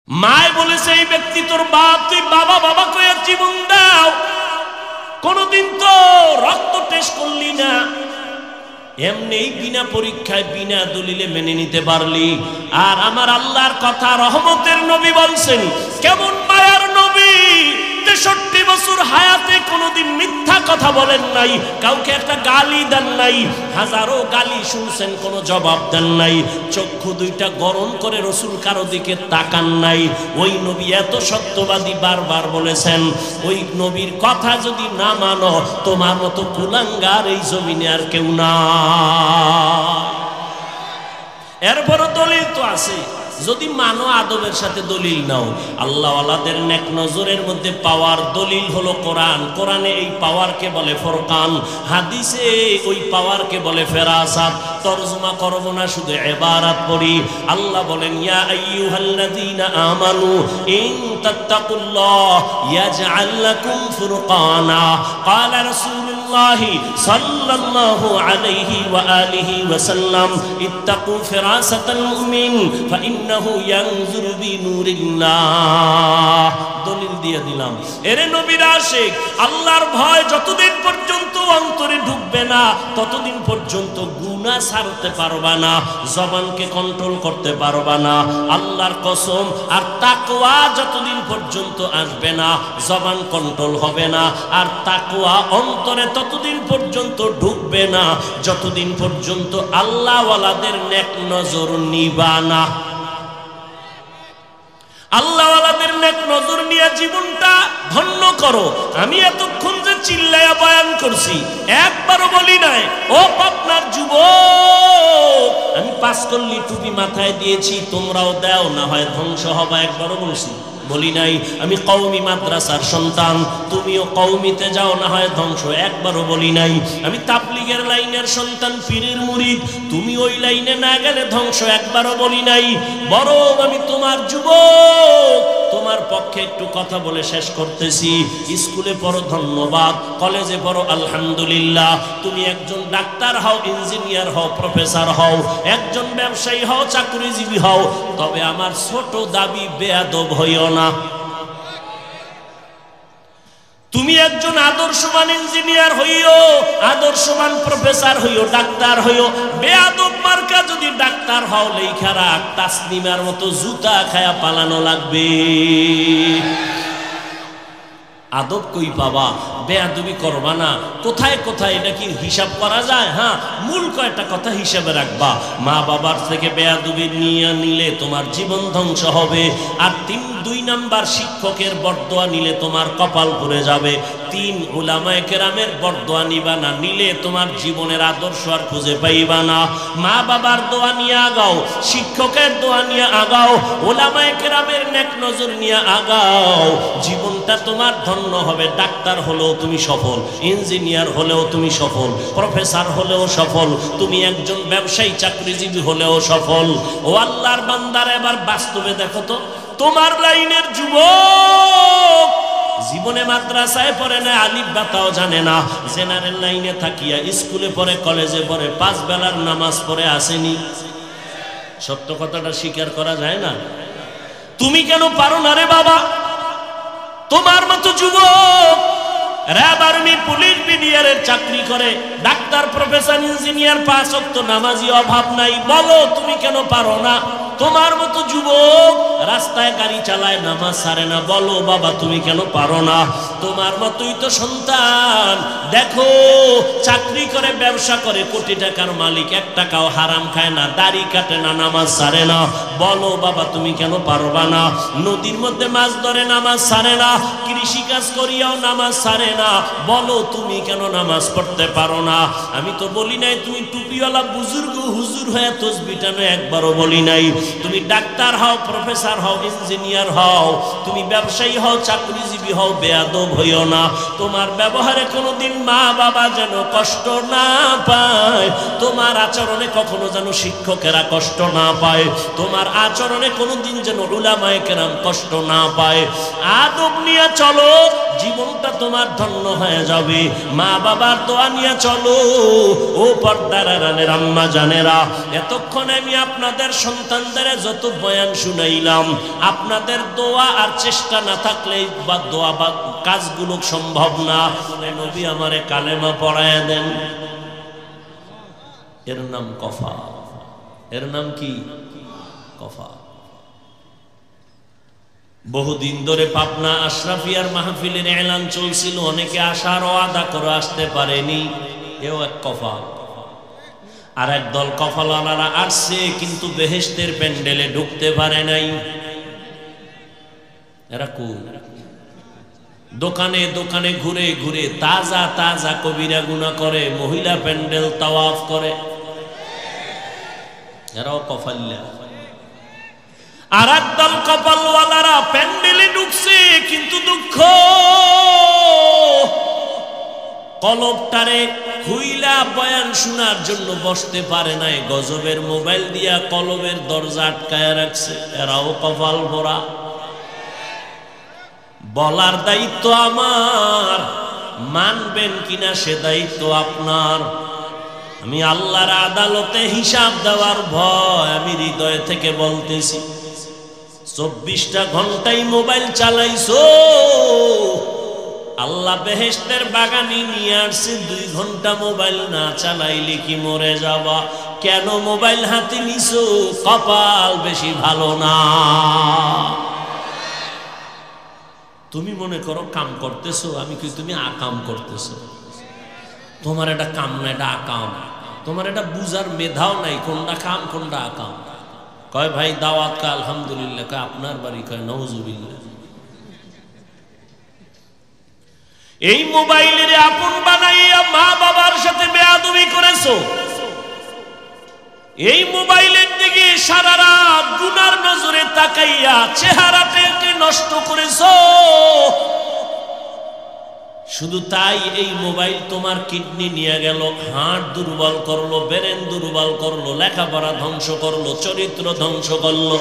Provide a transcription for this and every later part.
মায় বলেছে এই ব্যক্তি তোর বাপ, তুই বাবা বাবা কয়ে জীবন দাও, কোনদিন তো রক্ত টেস্ট করলি না, এমনি বিনা পরীক্ষায় বিনা দলিলে মেনে নিতে পারলি। আর আমার আল্লাহর কথা, রহমতের নবী বলছেন, কেমন মায়ার নবী, ৬৩ বছর হায়াতে কোনোদিন মিথ্যা কথা বলেন নাই, কাউকে একটা গালি দেন নাই, হাজারো গালি শুনছেন কোনো জবাব দেন নাই, চক্ষু দুইটা গরম করে রসুল কারো দিকে তাকান নাই। ওই নবী এত সত্যবাদী, বারবার বলেছেন ওই নবীর কথা যদি না মানো তোমার মতো কুলাঙ্গার এই জমিনে আর কেউ না। এরপরও দলিল তো আছে, যদি মানো আদবের সাথে দলিল নাও। আল্লাহওয়ালাদের নেক নজরের মধ্যে পাওয়ার দলিল হলো কোরআন, কোরআনে এই পাওয়ারকে বলে ফুরকান, হাদিসে ওই পাওয়ারকে বলে ফেরাসাত। তরজমা করব না, শুধু ইবারত পড়ি। আল্লাহ বলেন, ইয়া আইয়ুহাল্লাযীনা আমানু ইন তাত্তাকুল্লাহ ইয়াজআল লাকুম ফুরকানা। ক্বালা রাসূলুল্লাহ সাল্লাল্লাহু আলাইহি ওয়া আলিহি ওয়া সাল্লাম, ইত্তাকু ফিরাসাতাল মুমিন ফাইন্নাহু ইয়ানজুরু বিনুরিল্লাহ। দলিল দিয়ে দিলাম। এরে নবীর আশিক, আল্লাহর ভয় যতদিন পর্যন্ত অন্তরে ঢুকবে না ততদিন পর্যন্ত গুনাহ ছাড়তে পারবা না, জবানকে কন্ট্রোল করতে পারবা না। আল্লাহর কসম, আর তাকওয়া যতদিন পর্যন্ত আসবে না জবান কন্ট্রোল হবে না, আর তাকওয়া অন্তরে ততদিন পর্যন্ত ঢুকবে না যতদিন পর্যন্ত আল্লাহওয়ালাদের নেক নজর নিবা না। আল্লাহওয়ালাদের নেক নজর নিয়ে জীবনটা ধন্য করো। আমি এতক্ষণ যে চিল্লায়া বয়ান করছি একবারও বলি নাই ও পাবনার যুবক আমি পাঁচকল্লি টুপি মাথায় দিয়েছি, তোমরাও দাও, না হয় ধ্বংস হবা, একবারও বলছি? বলি নাই। আমি কওমি মাদ্রাসার সন্তান, তুমিও কওমিতে যাও, না হয় ধ্বংস, একবারও বলি নাই। আমি তাবলীগের লাইনের সন্তান, পীরের মুরিদ, তুমি ওই লাইনে না গেলে ধ্বংস, একবারও বলি নাই। বরং আমি তোমার যুবক, তোমার পক্ষে একটু কথা বলে শেষ করতেছি। স্কুলে পড়ো, ধন্যবাদ, কলেজে পড়ো, আলহামদুলিল্লাহ। তুমি একজন ডাক্তার হও, ইঞ্জিনিয়ার হও, প্রফেসর হও, একজন ব্যবসায়ী হও, চাকরিজীবী হও, তবে আমার ছোট দাবি বেয়াদব হইও না। তুমি একজন আদর্শবান ইঞ্জিনিয়ার হইও, আদর্শবান প্রফেসর হইও, ডাক্তার হইও, বেয়াদব মার্কা যদি ডাক্তার হও লেখা রাখ, তাসনিমার মতো জুতা খায়া পালানো লাগবে। আদব কই পাবা? বেয়াদবি করবা না। কোথায় কোথায় এটা কি হিসাব করা যায়? হ্যাঁ, মূল কয়টা কথা হিসাবে রাখবা। মা বাবার থেকে বেয়াদবি নিয়ে নিলে তোমার জীবন ধ্বংস হবে। আর 2 নাম্বার, শিক্ষকের বরদোয়া নিলে তোমার কপাল পুড়ে যাবে। 3, উলামায়ে কেরামের বরদোয়া নিবা না, নিলে তোমার জীবনের আদর্শ আর খুঁজে পাইবা না। মা বাবার দোয়া নিয়ে আগাও, শিক্ষকের দোয়া নিয়ে আগাও, উলামায়ে কেরামের নেক নজর নিয়ে আগাও, জীবনটা তোমার ধন্য হবে। ডাক্তার হলেও তুমি সফল, ইঞ্জিনিয়ার হলেও তুমি সফল, প্রফেসর হলেও সফল, তুমি একজন ব্যবসায়ী চাকরিজীবী হলেও সফল। ও আল্লাহর বান্দারা, এবার বাস্তবে দেখো তো, তোমার লাইনের যুবক জীবনে মাদ্রাসায় পড়ে না, আলিফ বাতাও জানে না, জেনারেল লাইনে থাকিয়া স্কুলে পড়ে, কলেজে পড়ে, 5 বেলার নামাজ পড়ে আসেনি? সত্য কথাটা স্বীকার করা যায় না? তুমি কেন পারো না রে বাবা? তোমার মতো যুবক র‍্যাব, আর্মি, পুলিশ, বিডিআরের চাকরি করে, ডাক্তার, প্রফেসর, ইঞ্জিনিয়ার, 5 ওয়াক্ত নামাজি, অভাব নাই। বলো তুমি কেন পারো না? তোমার মতো যুবক রাস্তায় গাড়ি চালায়, নামাজ ছাড়ে না। বলো বাবা তুমি কেন পারো না? তোমার মতোই তো সন্তান দেখো, চাকরি করে, ব্যবসা করে, কোটি টাকার মালিক, 1 টাকাও হারাম খায় না, দাড়ি কাটে না, নামাজ ছাড়ে না। বলো বাবা তুমি কেন পারবা না? নদীর মধ্যে মাছ ধরে, নামাজ ছাড়ে না, কৃষি কাজ করিয়াও নামাজ ছাড়ে না। বলো তুমি কেন নামাজ পড়তে পারো না? আমি তো বলি নাই তুমি টুপিওয়ালা বুজুর্গ হুজুর হয়ে তসবিহ টানো, একবারও বলি নাই। তুমি ডাক্তার হও, প্রফেসর হও, ইঞ্জিনিয়ার হও, তুমি ব্যবসায়ী হও, চাকরিজীবী হও, বেয়াদব হইও না। তোমার ব্যবহারে কোনোদিন মা বাবা যেন কষ্ট না পায়, তোমার আচরণে কখনো যেন শিক্ষকেরা কষ্ট না পায়, তোমার আচরণে কোনোদিন যেন উলামায়ে কেরাম কষ্ট না পায়। আদব নিয়ে চলো, জীবনটা তোমার ধন্য হয়ে যাবে। মা বাবার দোয়া নিয়ে চলো। ও পর্দার আড়ালের আম্মা জানেরা, এতক্ষণ আমি আপনাদের সন্তান আপনাদের যত বয়ান শুনাইলাম, আপনাদের দোয়া আর চেষ্টা না থাকলে বা দোয়া বা কাজগুলো সম্ভব না। নবী আমারে কালেমা পড়ায়া দেন। এর নাম কফা। এর নাম কি? কফা। বহুদিন ধরে পাবনা আশরাফিয়ার মাহফিলের এলান চলছিল, অনেকে আসার ওয়াদা করে আসতে পারেনি, এও এক কফা। আর এক দল কফালারা আসছে কিন্তু বেহেশতের প্যান্ডেলে ঢুকতে পারে নাই। এরা কোন? দোকানে দোকানে ঘুরে ঘুরে তাজা তাজা কবিরা গুনাহ করে, মহিলা প্যান্ডেল তাওয়াফ করে, এরাও কফাল্লা। আর একদল কপালওয়ালারা প্যান্ডেলে ঢুকছে কিন্তু দুঃখ, কলবটারে খুইলা বয়ান শোনার জন্য বসতে পারে নাই, গজবের মোবাইল দিয়া কলবের দরজা আটকায় রাখছে। এরাও কপাল ভরা। বলার দায়িত্ব আমার, মানবেন কিনা সে দায়িত্ব আপনার। আমি আল্লাহর আদালতে হিসাব দেওয়ার ভয় আমি হৃদয় থেকে বলতেছি। 24টা ঘন্টাই মোবাইল চালাইছো, আল্লাহ বেহেশতের বাগানে নিয়ে আসছে। 2 ঘন্টা মোবাইল না চালাইলে কি মরে যাবা? কেন মোবাইল হাতে নিছো? কপাল বেশি ভালো না। তুমি মনে করো কাম করতেছো, আমি কি তুমি আকাম করতেছো? তোমার এটা কাম না, এটা আকাম। তোমার এটা বুঝার মেধাও নাই কোনটা কাম কোনটা আকাম। কয় ভাই দাওয়াত কা আলহামদুলিল্লাহ, কয় আপনার বাড়ি, কয় নাউজুবিল্লাহ। এই মোবাইলের আপন বানাইয়া মা বাবার সাথে বেয়াদবি করেছো। এই মোবাইলের দিকে সারা রাত গুনার নজরে তাকাইয়া চেহারাটাকে নষ্ট করেছো। শুধু তাই, এই মোবাইল তোমার কিডনি নিয়ে গেল, হার্ট দুর্বল করলো, ব্রেন দুর্বল করলো, লেখাপড়া ধ্বংস করলো, চরিত্র ধ্বংস করলো।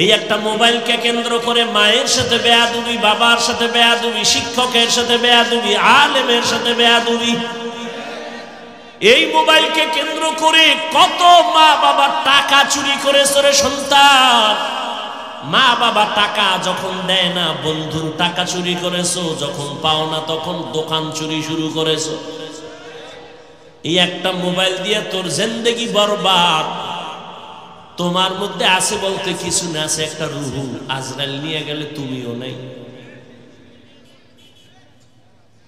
এই একটা মোবাইলকে কেন্দ্র করে মায়ের সাথে বেয়াদবি, বাবার সাথে বেয়াদবি, শিক্ষকের সাথে বেয়াদবি, আলেমের সাথে বেয়াদবি। এই মোবাইলকে কেন্দ্র করে কত মা বাবার টাকা চুরি করেছে রে সন্তান। মা বাবা টাকা যখন দেয় না, বন্ধুর টাকা চুরি করেছো, যখন পাও না তখন দোকান চুরি শুরু করেছো। এই একটা মোবাইল দিয়ে তোর জিন্দেগি বরবাদ। তোমার মধ্যে আছে বলতে কিছু না, আছে একটা রুহু। আজরাইল নিয়ে গেলে তুমিও নেই।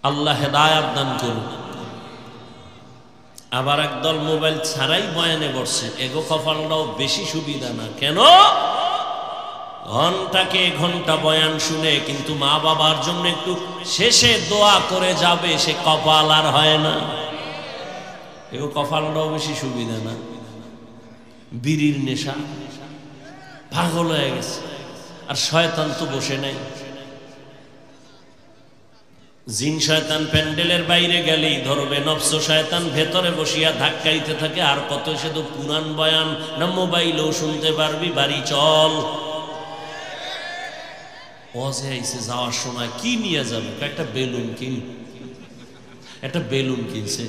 আল্লাহ হেদায়েত দান করুন। আবার একদল মোবাইল ছাড়াই বয়ানে বসছে, এগো কপালটাও বেশি সুবিধা না। কেন? ঘন্টাকে ঘন্টা বয়ান শুনে কিন্তু মা বাবার জন্য একটু শেষে দোয়া করে যাবে, সে কপাল আর হয় না। এগো কপালটাও বেশি সুবিধা না। বিড়ির নেশা, পাগল হয়ে গেছে। আর শয়তান তো বসে নাই। জিন শয়তান প্যান্ডেলের বাইরে গেলেই ধরবে, নফস শয়তান ভেতরে বসিয়া ধাক্কাইতে থাকে। আর কত সে তো পুরান বয়ান না মোবাইলেও শুনতে পারবি, বাড়ি চল। ওয়াজে আইছে, যাওয়ার সময় কি নিয়ে যাবে? একটা বেলুন কিন, একটা বেলুন কিনছে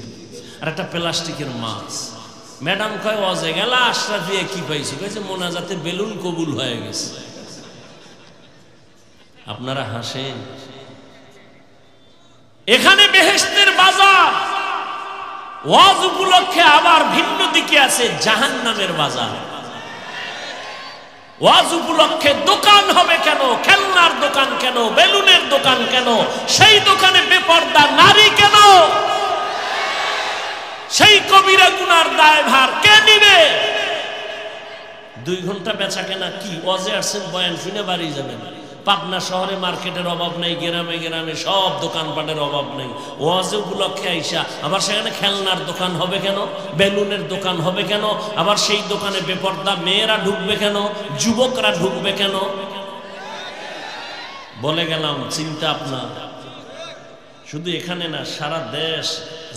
আর একটা প্লাস্টিকের মাছ। ম্যাডাম কয় ওয়াজে গেলা আশরাফিয়া কি পাইছো? কইছে মোনাজাতে বেলুন কবুল হয়ে গেছে। আপনারা হাসেন। এখানে বেহেশতের বাজার, ওয়াজ উপলক্ষে আবার ভিন্ন দিকে আছে জাহান্নামের বাজার। ওয়াজ উপলক্ষে দোকান হবে কেন? খেলনার দোকান কেন? বেলুনের দোকান কেন? সেই দোকানে বেপর্দা নারী কেন? সেই কবিরা গুনার দায়ভার কে নিবে? 2 ঘন্টা বেচা কেনা কি? ওয়াজে আসছেন, বয়ান শুনে বাড়ি যাবেন। পাবনা শহরে মার্কেটের অভাব নেই, গ্রামে গ্রামে সব দোকানপাটের অভাব নেই। ওয়াজে উপলক্ষে আইসা আবার সেখানে খেলনার দোকান হবে কেন? বেলুনের দোকান হবে কেন? আবার সেই দোকানে বেপর্দা মেয়েরা ঢুকবে কেন? যুবকরা ঢুকবে কেন? বলে গেলাম, চিন্তা আপনার। শুধু এখানে না, সারা দেশ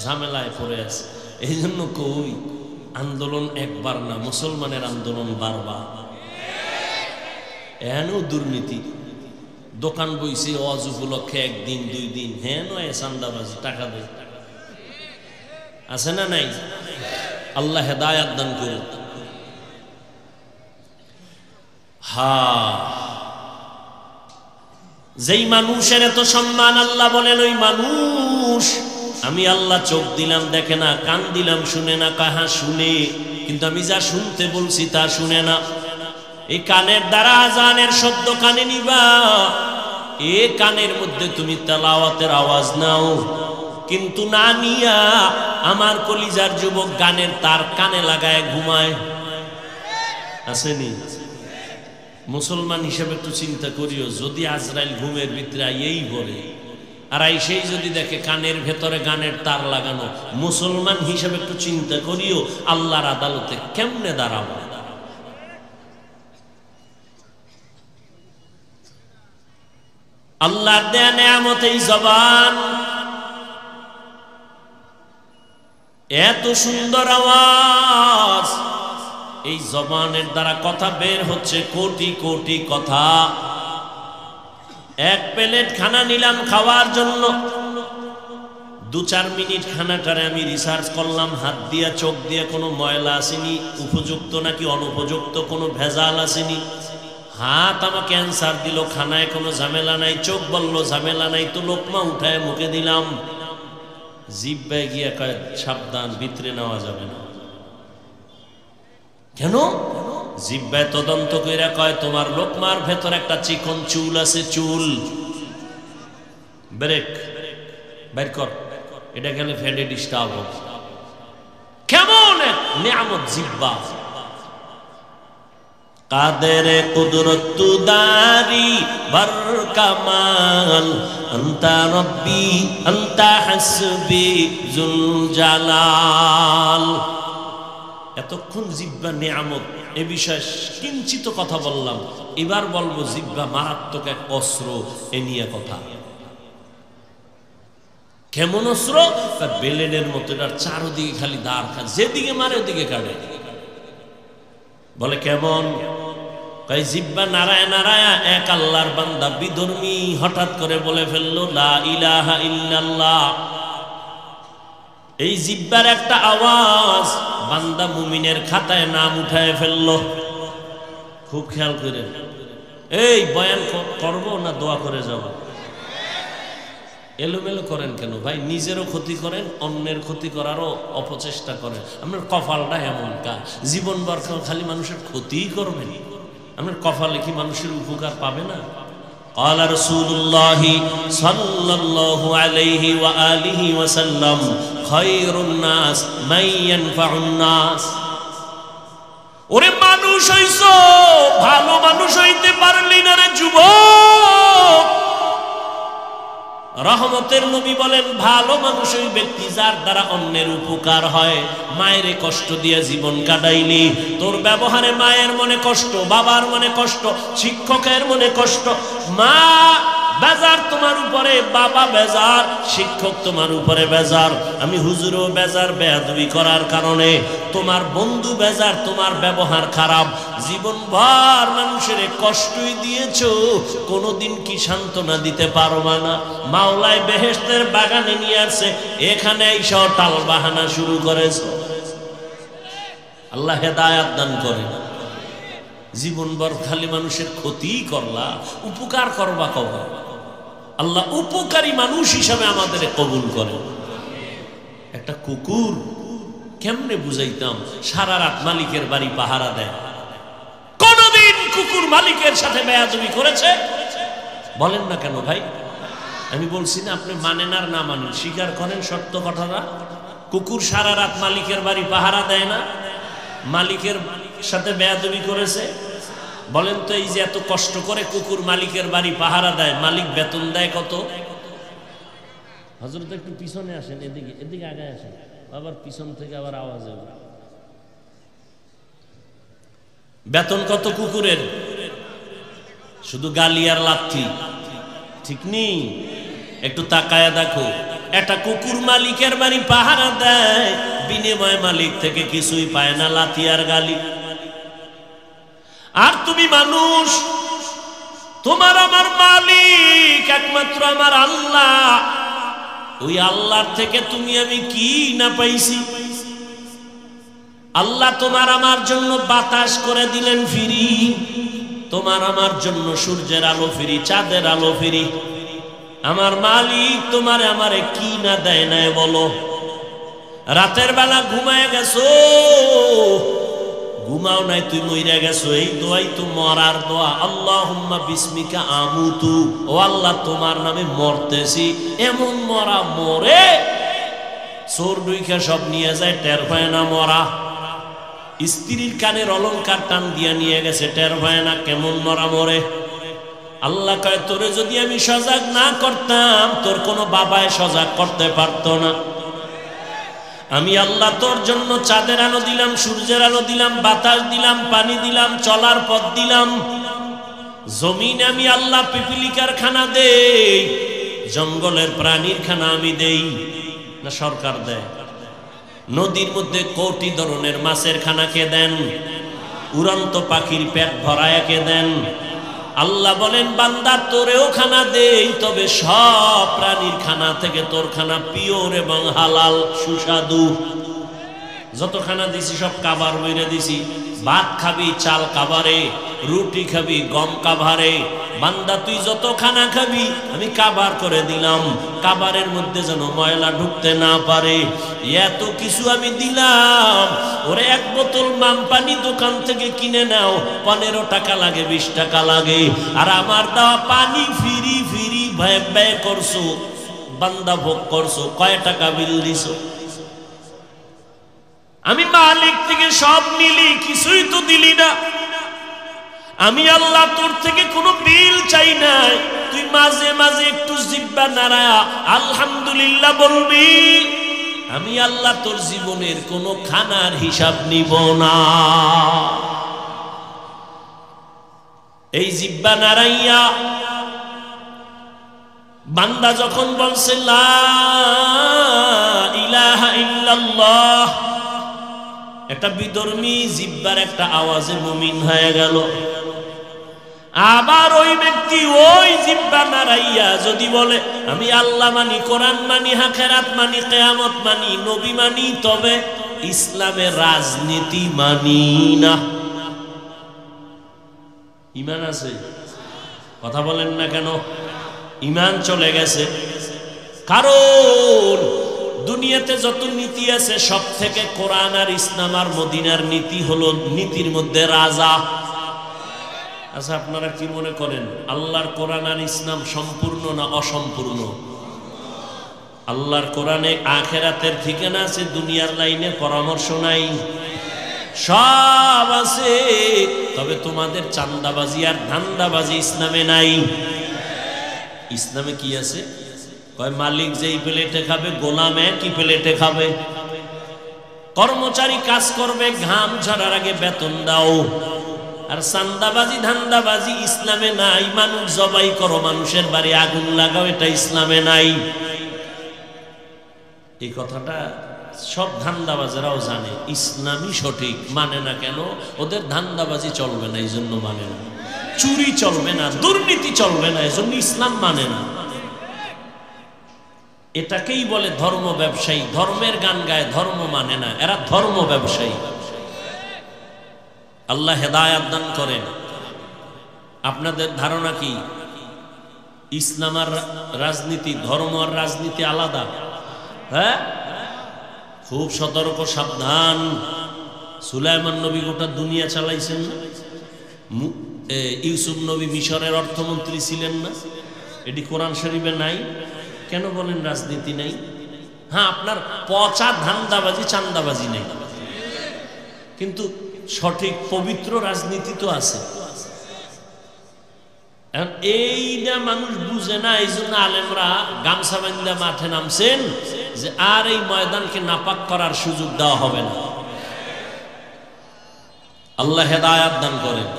ঝামেলায় পড়ে আছে। এই জন্য কই, আন্দোলন একবার না, মুসলমানের আন্দোলন বারবার। এহেন দুর্নীতি, দোকান বইছে ওয়াজ উপলক্ষে 1 দিন 2 দিন, হ্যাঁ নয় চান্দাবাজি, টাকা দেয়, আছে না নাই? আল্লাহ হেদায়েত দান করুন। যেই মানুষের এত সম্মান, আল্লাহ বলেন ওই মানুষ আমি আল্লাহ চোখ দিলাম দেখে না, কান দিলাম শুনে না, কাহা শুনে, কিন্তু আমি যা শুনতে বলছি তা শুনে না। এই কানের দ্বারা আজানের শব্দ কানে নিবা, এ কানের মধ্যে তুমি তেলাওয়াতের আওয়াজ নাও, কিন্তু না নিয়া আমার কলিজার যুবক গানের তার কানে লাগায় ঘুমায়। আসেনি? মুসলমান হিসেবে একটু চিন্তা করিও, যদি আজরাইল ঘুমের ভিতরে এই বলে আর সেই যদি দেখে কানের ভেতরে গানের তার লাগানো, মুসলমান হিসেবে একটু চিন্তা করিও আল্লাহর আদালতে কেমনে দাঁড়াবো। আল্লাহর দেয়া নেয়ামত এই জবান, এত সুন্দর আওয়াজ, এই জবানের দ্বারা কথা বের হচ্ছে কোটি কোটি কথা। এক প্লেট খানা নিলাম খাওয়ার জন্য, 2-4 মিনিট খানাটারে আমি রিসার্চ করলাম, হাত দিয়া চোখ দিয়ে কোনো ময়লা আসেনি, উপযুক্ত নাকি অনুপযুক্ত কোনো ভেজাল আসেনি। হাত আমাকে অ্যান্সার দিল খানায় কোনো ঝামেলা নাই, চোখ বলল ঝামেলা নাই, তো লোকমা উঠায় মুখে দিলাম। জিহ্বায় গিয়া কয় সাবধান, ভিতরে নেওয়া যাবে না। কেন? জিহ্বায় তদন্ত কইরা কয় তোমার লোকমার ভেতর একটা চিকন চুল আছে, চুল ব্রেক বের কর, এটা গেলে ফেডে ডিস্টার্ব হবে। কেমন নিয়ামত জিহ্বা! কাদের কুদরত দারি বর কামাল, আনতা রব্বি আনতা হাসবি জুল জালাল। এতক্ষণ জিহ্বা নিয়ামত, এ বিষয়ে কিঞ্চিত কথা বললাম, এবার বলবো জিহ্বা মারাত্মক এক অস্ত্র, এ নিয়ে কথা। কেমন অস্ত্র? বেলেনের মতো, এটার চারদিকে খালি দাঁড় খা, যেদিকে মারে ওদিকে কাটে। বলে কেমন? কই জিহ্বা নারায় নারায়া এক আল্লাহর বান্দা বিধর্মী হঠাৎ করে বলে ফেললো লা ইলাহা ইল্লাল্লাহ। এই জিহ্বার একটা আওয়াজ বান্দা মুমিনের খাতায় নাম উঠায় ফেললো। খুব খেয়াল করে, এই বয়ান করব না দোয়া করে যাব? এলোমেলো করেন কেন ভাই? নিজেরও ক্ষতি করেন, অন্যের ক্ষতি করারও অপচেষ্টা করেন। আপনার কপালটা এমন কা, জীবনভর খালি মানুষের ক্ষতিই করবেন, আপনার কপালে কি মানুষের উপকার পাবে না? قال رسول الله صلى الله عليه وآله وسلم خير الناس من ينفع الناس। ওরে মানুষ হইছো, ভালো মানুষ হইতে পারলি না রে যুবক। রহমতের নবী বলেন ভালো মানুষ ওই ব্যক্তি যার দ্বারা অন্যের উপকার হয়। মায়ের কষ্ট দিয়ে জীবন কাটাইলি, তোর ব্যবহারে মায়ের মনে কষ্ট, বাবার মনে কষ্ট, শিক্ষকের মনে কষ্ট। মা বেজার তোমার উপরে, বাবা বেজার, শিক্ষক তোমার উপরে বেজার, আমি হুজুরও বেজার বেয়াদবি করার কারণে, তোমার বন্ধু বেজার তোমার ব্যবহার খারাপ। জীবনভর মানুষের কষ্টই দিয়েছো, কোনোদিন কি সান্ত্বনা দিতে পারবা না? মাওলায় বেহেশতের বাগানে নিয়ে আসছে, এখানে এইসব টাল বাহানা শুরু করেছো। আল্লাহ হেদায়াত দান করে। জীবনভর খালি মানুষের ক্ষতি করলা, উপকার করবা কবে? আল্লাহ উপকারী মানুষ হিসাবে আমাদের কবুল করে। একটা কুকুর কেমনে বুঝাইতাম, সারা রাত মালিকের বাড়ি পাহারা দেয়। কোনদিন কুকুর মালিকের সাথে বেয়াদবি করেছে? বলেন না কেন ভাই? আমি বলছি না আপনি মানেন আর না মানেন, স্বীকার করেন সত্য কথাটা। কুকুর সারা রাত মালিকের বাড়ি পাহারা দেয় না? মালিকের সাথে বেয়াদবি করেছে? বলেন তো, এই যে এত কষ্ট করে কুকুর মালিকের বাড়ি পাহারা দেয়, মালিক বেতন দেয় কত? হযরত একটু পিছনে আসেন, এদিকে এদিকে আগে আসেন, আবার পিছন থেকে আবার আওয়াজ হবে। বেতন কত কুকুরের? শুধু গালি আর লাথি, ঠিক নেই? একটু তাকায়া দেখো, একটা কুকুর মালিকের বাড়ি পাহারা দেয়, বিনিময়ে মালিক থেকে কিছুই পায় না, লাথি আর গালি। আর তুমি মানুষ, তোমার আমার মালিক একমাত্র আমার আল্লাহ। ওই আল্লাহর থেকে তুমি আমি কি না পাইছি? আল্লাহ তোমার আমার জন্য বাতাস করে দিলেন ফ্রি, তোমার আমার জন্য সূর্যের আলো ফিরি, চাঁদের আলো ফিরি। আমার মালিক তোমারে আমারে কি না দেয় না বলো। রাতের বেলা ঘুমায় গেছো, ঘুমাও নাই, তুই মইরা গেছো। এই দোয়াই তো মরার দোয়া। আল্লাহুম্মা বিসমিকা আমুতু, ও আল্লাহ তোমার নামে মরতেছি। এমন মরা মরে চোর ডুইখা সব নিয়ে যায়, টের পায় না মরা। স্ত্রীর কানের অলংকার টান দিয়া নিয়ে গেছে, টের পায় না। কেমন মরা মরে। আল্লাহ কয় তোরে যদি আমি সজাগ না করতাম, তোর কোনো বাবায় সজাগ করতে পারতো না। আমি আল্লাহ তোর জন্য চাঁদের আলো দিলাম, সূর্যের আলো দিলাম, বাতাস দিলাম, পানি দিলাম, চলার পথ দিলাম। জমিনে আমি আল্লাহ পিপিলিকার খানা দেই, জঙ্গলের প্রাণীর খানা আমি দেই না সরকার দেয়? নদীর মধ্যে কোটি ধরনের মাছের খানা কে দেন? উড়ন্ত পাখির পেট ভরায় কে দেন? আল্লাহ বলেন বান্দা তোরেও খানা দেই, তবে সব প্রাণীর খানা থেকে তোর খানা পিওর এবং হালাল সুস্বাদু। যত খানা দিছি সব কাবার বইরে দিছি। ভাত খাবি চাল কাবারে, রুটি খাবি গম কাভারে। বান্দা তুই যত খানা খাবি আমি কাবার করে দিলাম, কাবারের মধ্যে যেন ময়লা ঢুকতে না পারে। এত কিছু আমি দিলাম। ওরে এক বোতল মাম পানি দোকান থেকে কিনে নাও, 15 টাকা লাগে, 20 টাকা লাগে। আর আমার দেওয়া পানি ফিরি ফিরি ব্যয় করছো, বান্দা ভোগ করছো, কয় টাকা বিল দিছো? আমি মালিক থেকে সব নিলি, কিছুই তো দিলি না। আমি আল্লাহ তোর থেকে কোনো বিল চাই নাই। তুই মাঝে মাঝে একটু জিহ্বা নাড়া আলহামদুলিল্লাহ বলবি। আমি আল্লাহ তোর জীবনের কোনো খানার হিসাব নিব না। এই জিহ্বা নাড়াইয়া বান্দা যখন বলছে লা ইলাহা ইল্লাল্লাহ, একটা বিধর্মী জিহ্বার একটা আওয়াজে মুমিন হয়ে গেল। আবার ওই ব্যক্তি ওই জিহ্বা নাড়াইয়া যদি বলে আমি আল্লাহ মানি, কোরআন মানি, আখিরাত মানি, কিয়ামত মানি, নবী মানি, তবে ইসলামের রাজনীতি মানি না। ঈমান আছে? কথা বলেন না কেন? ঈমান চলে গেছে। কারণ দুনিয়াতে যত নীতি আছে সব থেকে কোরআন আর ইসলাম আর মদিনার নীতি হলো নীতির মধ্যে রাজা। আচ্ছা আপনারা কি মনে করেন আল্লাহর কোরআন আর ইসলাম সম্পূর্ণ না অসম্পূর্ণ? আল্লাহর কোরআনে আখিরাতের ঠিকানা আছে, দুনিয়ার লাইনে পরামর্শ নাই, সব আছে। তবে তোমাদের চান্দাবাজি আর ধান্দাবাজি ইসলামে নাই। ইসলামে কি আছে? কয় মালিক যেই প্লেটে খাবে গোলাম একই প্লেটে খাবে। কর্মচারী কাজ করবে, ঘাম ঝরার আগে বেতন দাও। আর চান্দাবাজি ধান্দাবাজি ইসলামে নাই। মানুষ জবাই করো, মানুষের বাড়ি আগুন লাগাও, এটা ইসলামে নাই। এই কথাটা সব ধান্দাবাজেরাও জানে। ইসলামই সঠিক, মানে না কেন? ওদের ধান্দাবাজি চলবে না, এই জন্য মানে না। চুরি চলবে না, দুর্নীতি চলবে না, এই জন্য ইসলাম মানে না। এটাকেই বলে ধর্ম ব্যবসায়ী। ধর্মের গান গায়, ধর্ম মানে না। এরা ধর্ম ব্যবসায়ী। আল্লাহ হেদায়াত দান করেন। আপনাদের ধারণা কি ইসলাম আর রাজনীতি, ধর্ম আর রাজনীতি আলাদা? হ্যাঁ, খুব সতর্ক, সাবধান। সুলাইমান নবী গোটা দুনিয়া চালাইছেন না? ইউসুফ নবী মিশরের অর্থমন্ত্রী ছিলেন না? এটি কোরআন শরীফে নাই? কেন বলেন রাজনীতি নাই? হ্যাঁ, আপনার পচা ধান্দাবাজি চান্দাবাজি নেই, কিন্তু সঠিক পবিত্র রাজনীতি তো আছে। এইটা মানুষ বুঝে না, এই জন্য আলেমরা গামছা বান্ধা মাঠে নামছেন যে আর এই ময়দানকে নাপাক করার সুযোগ দেওয়া হবে না। আল্লাহ হেদায়াত দান করেন।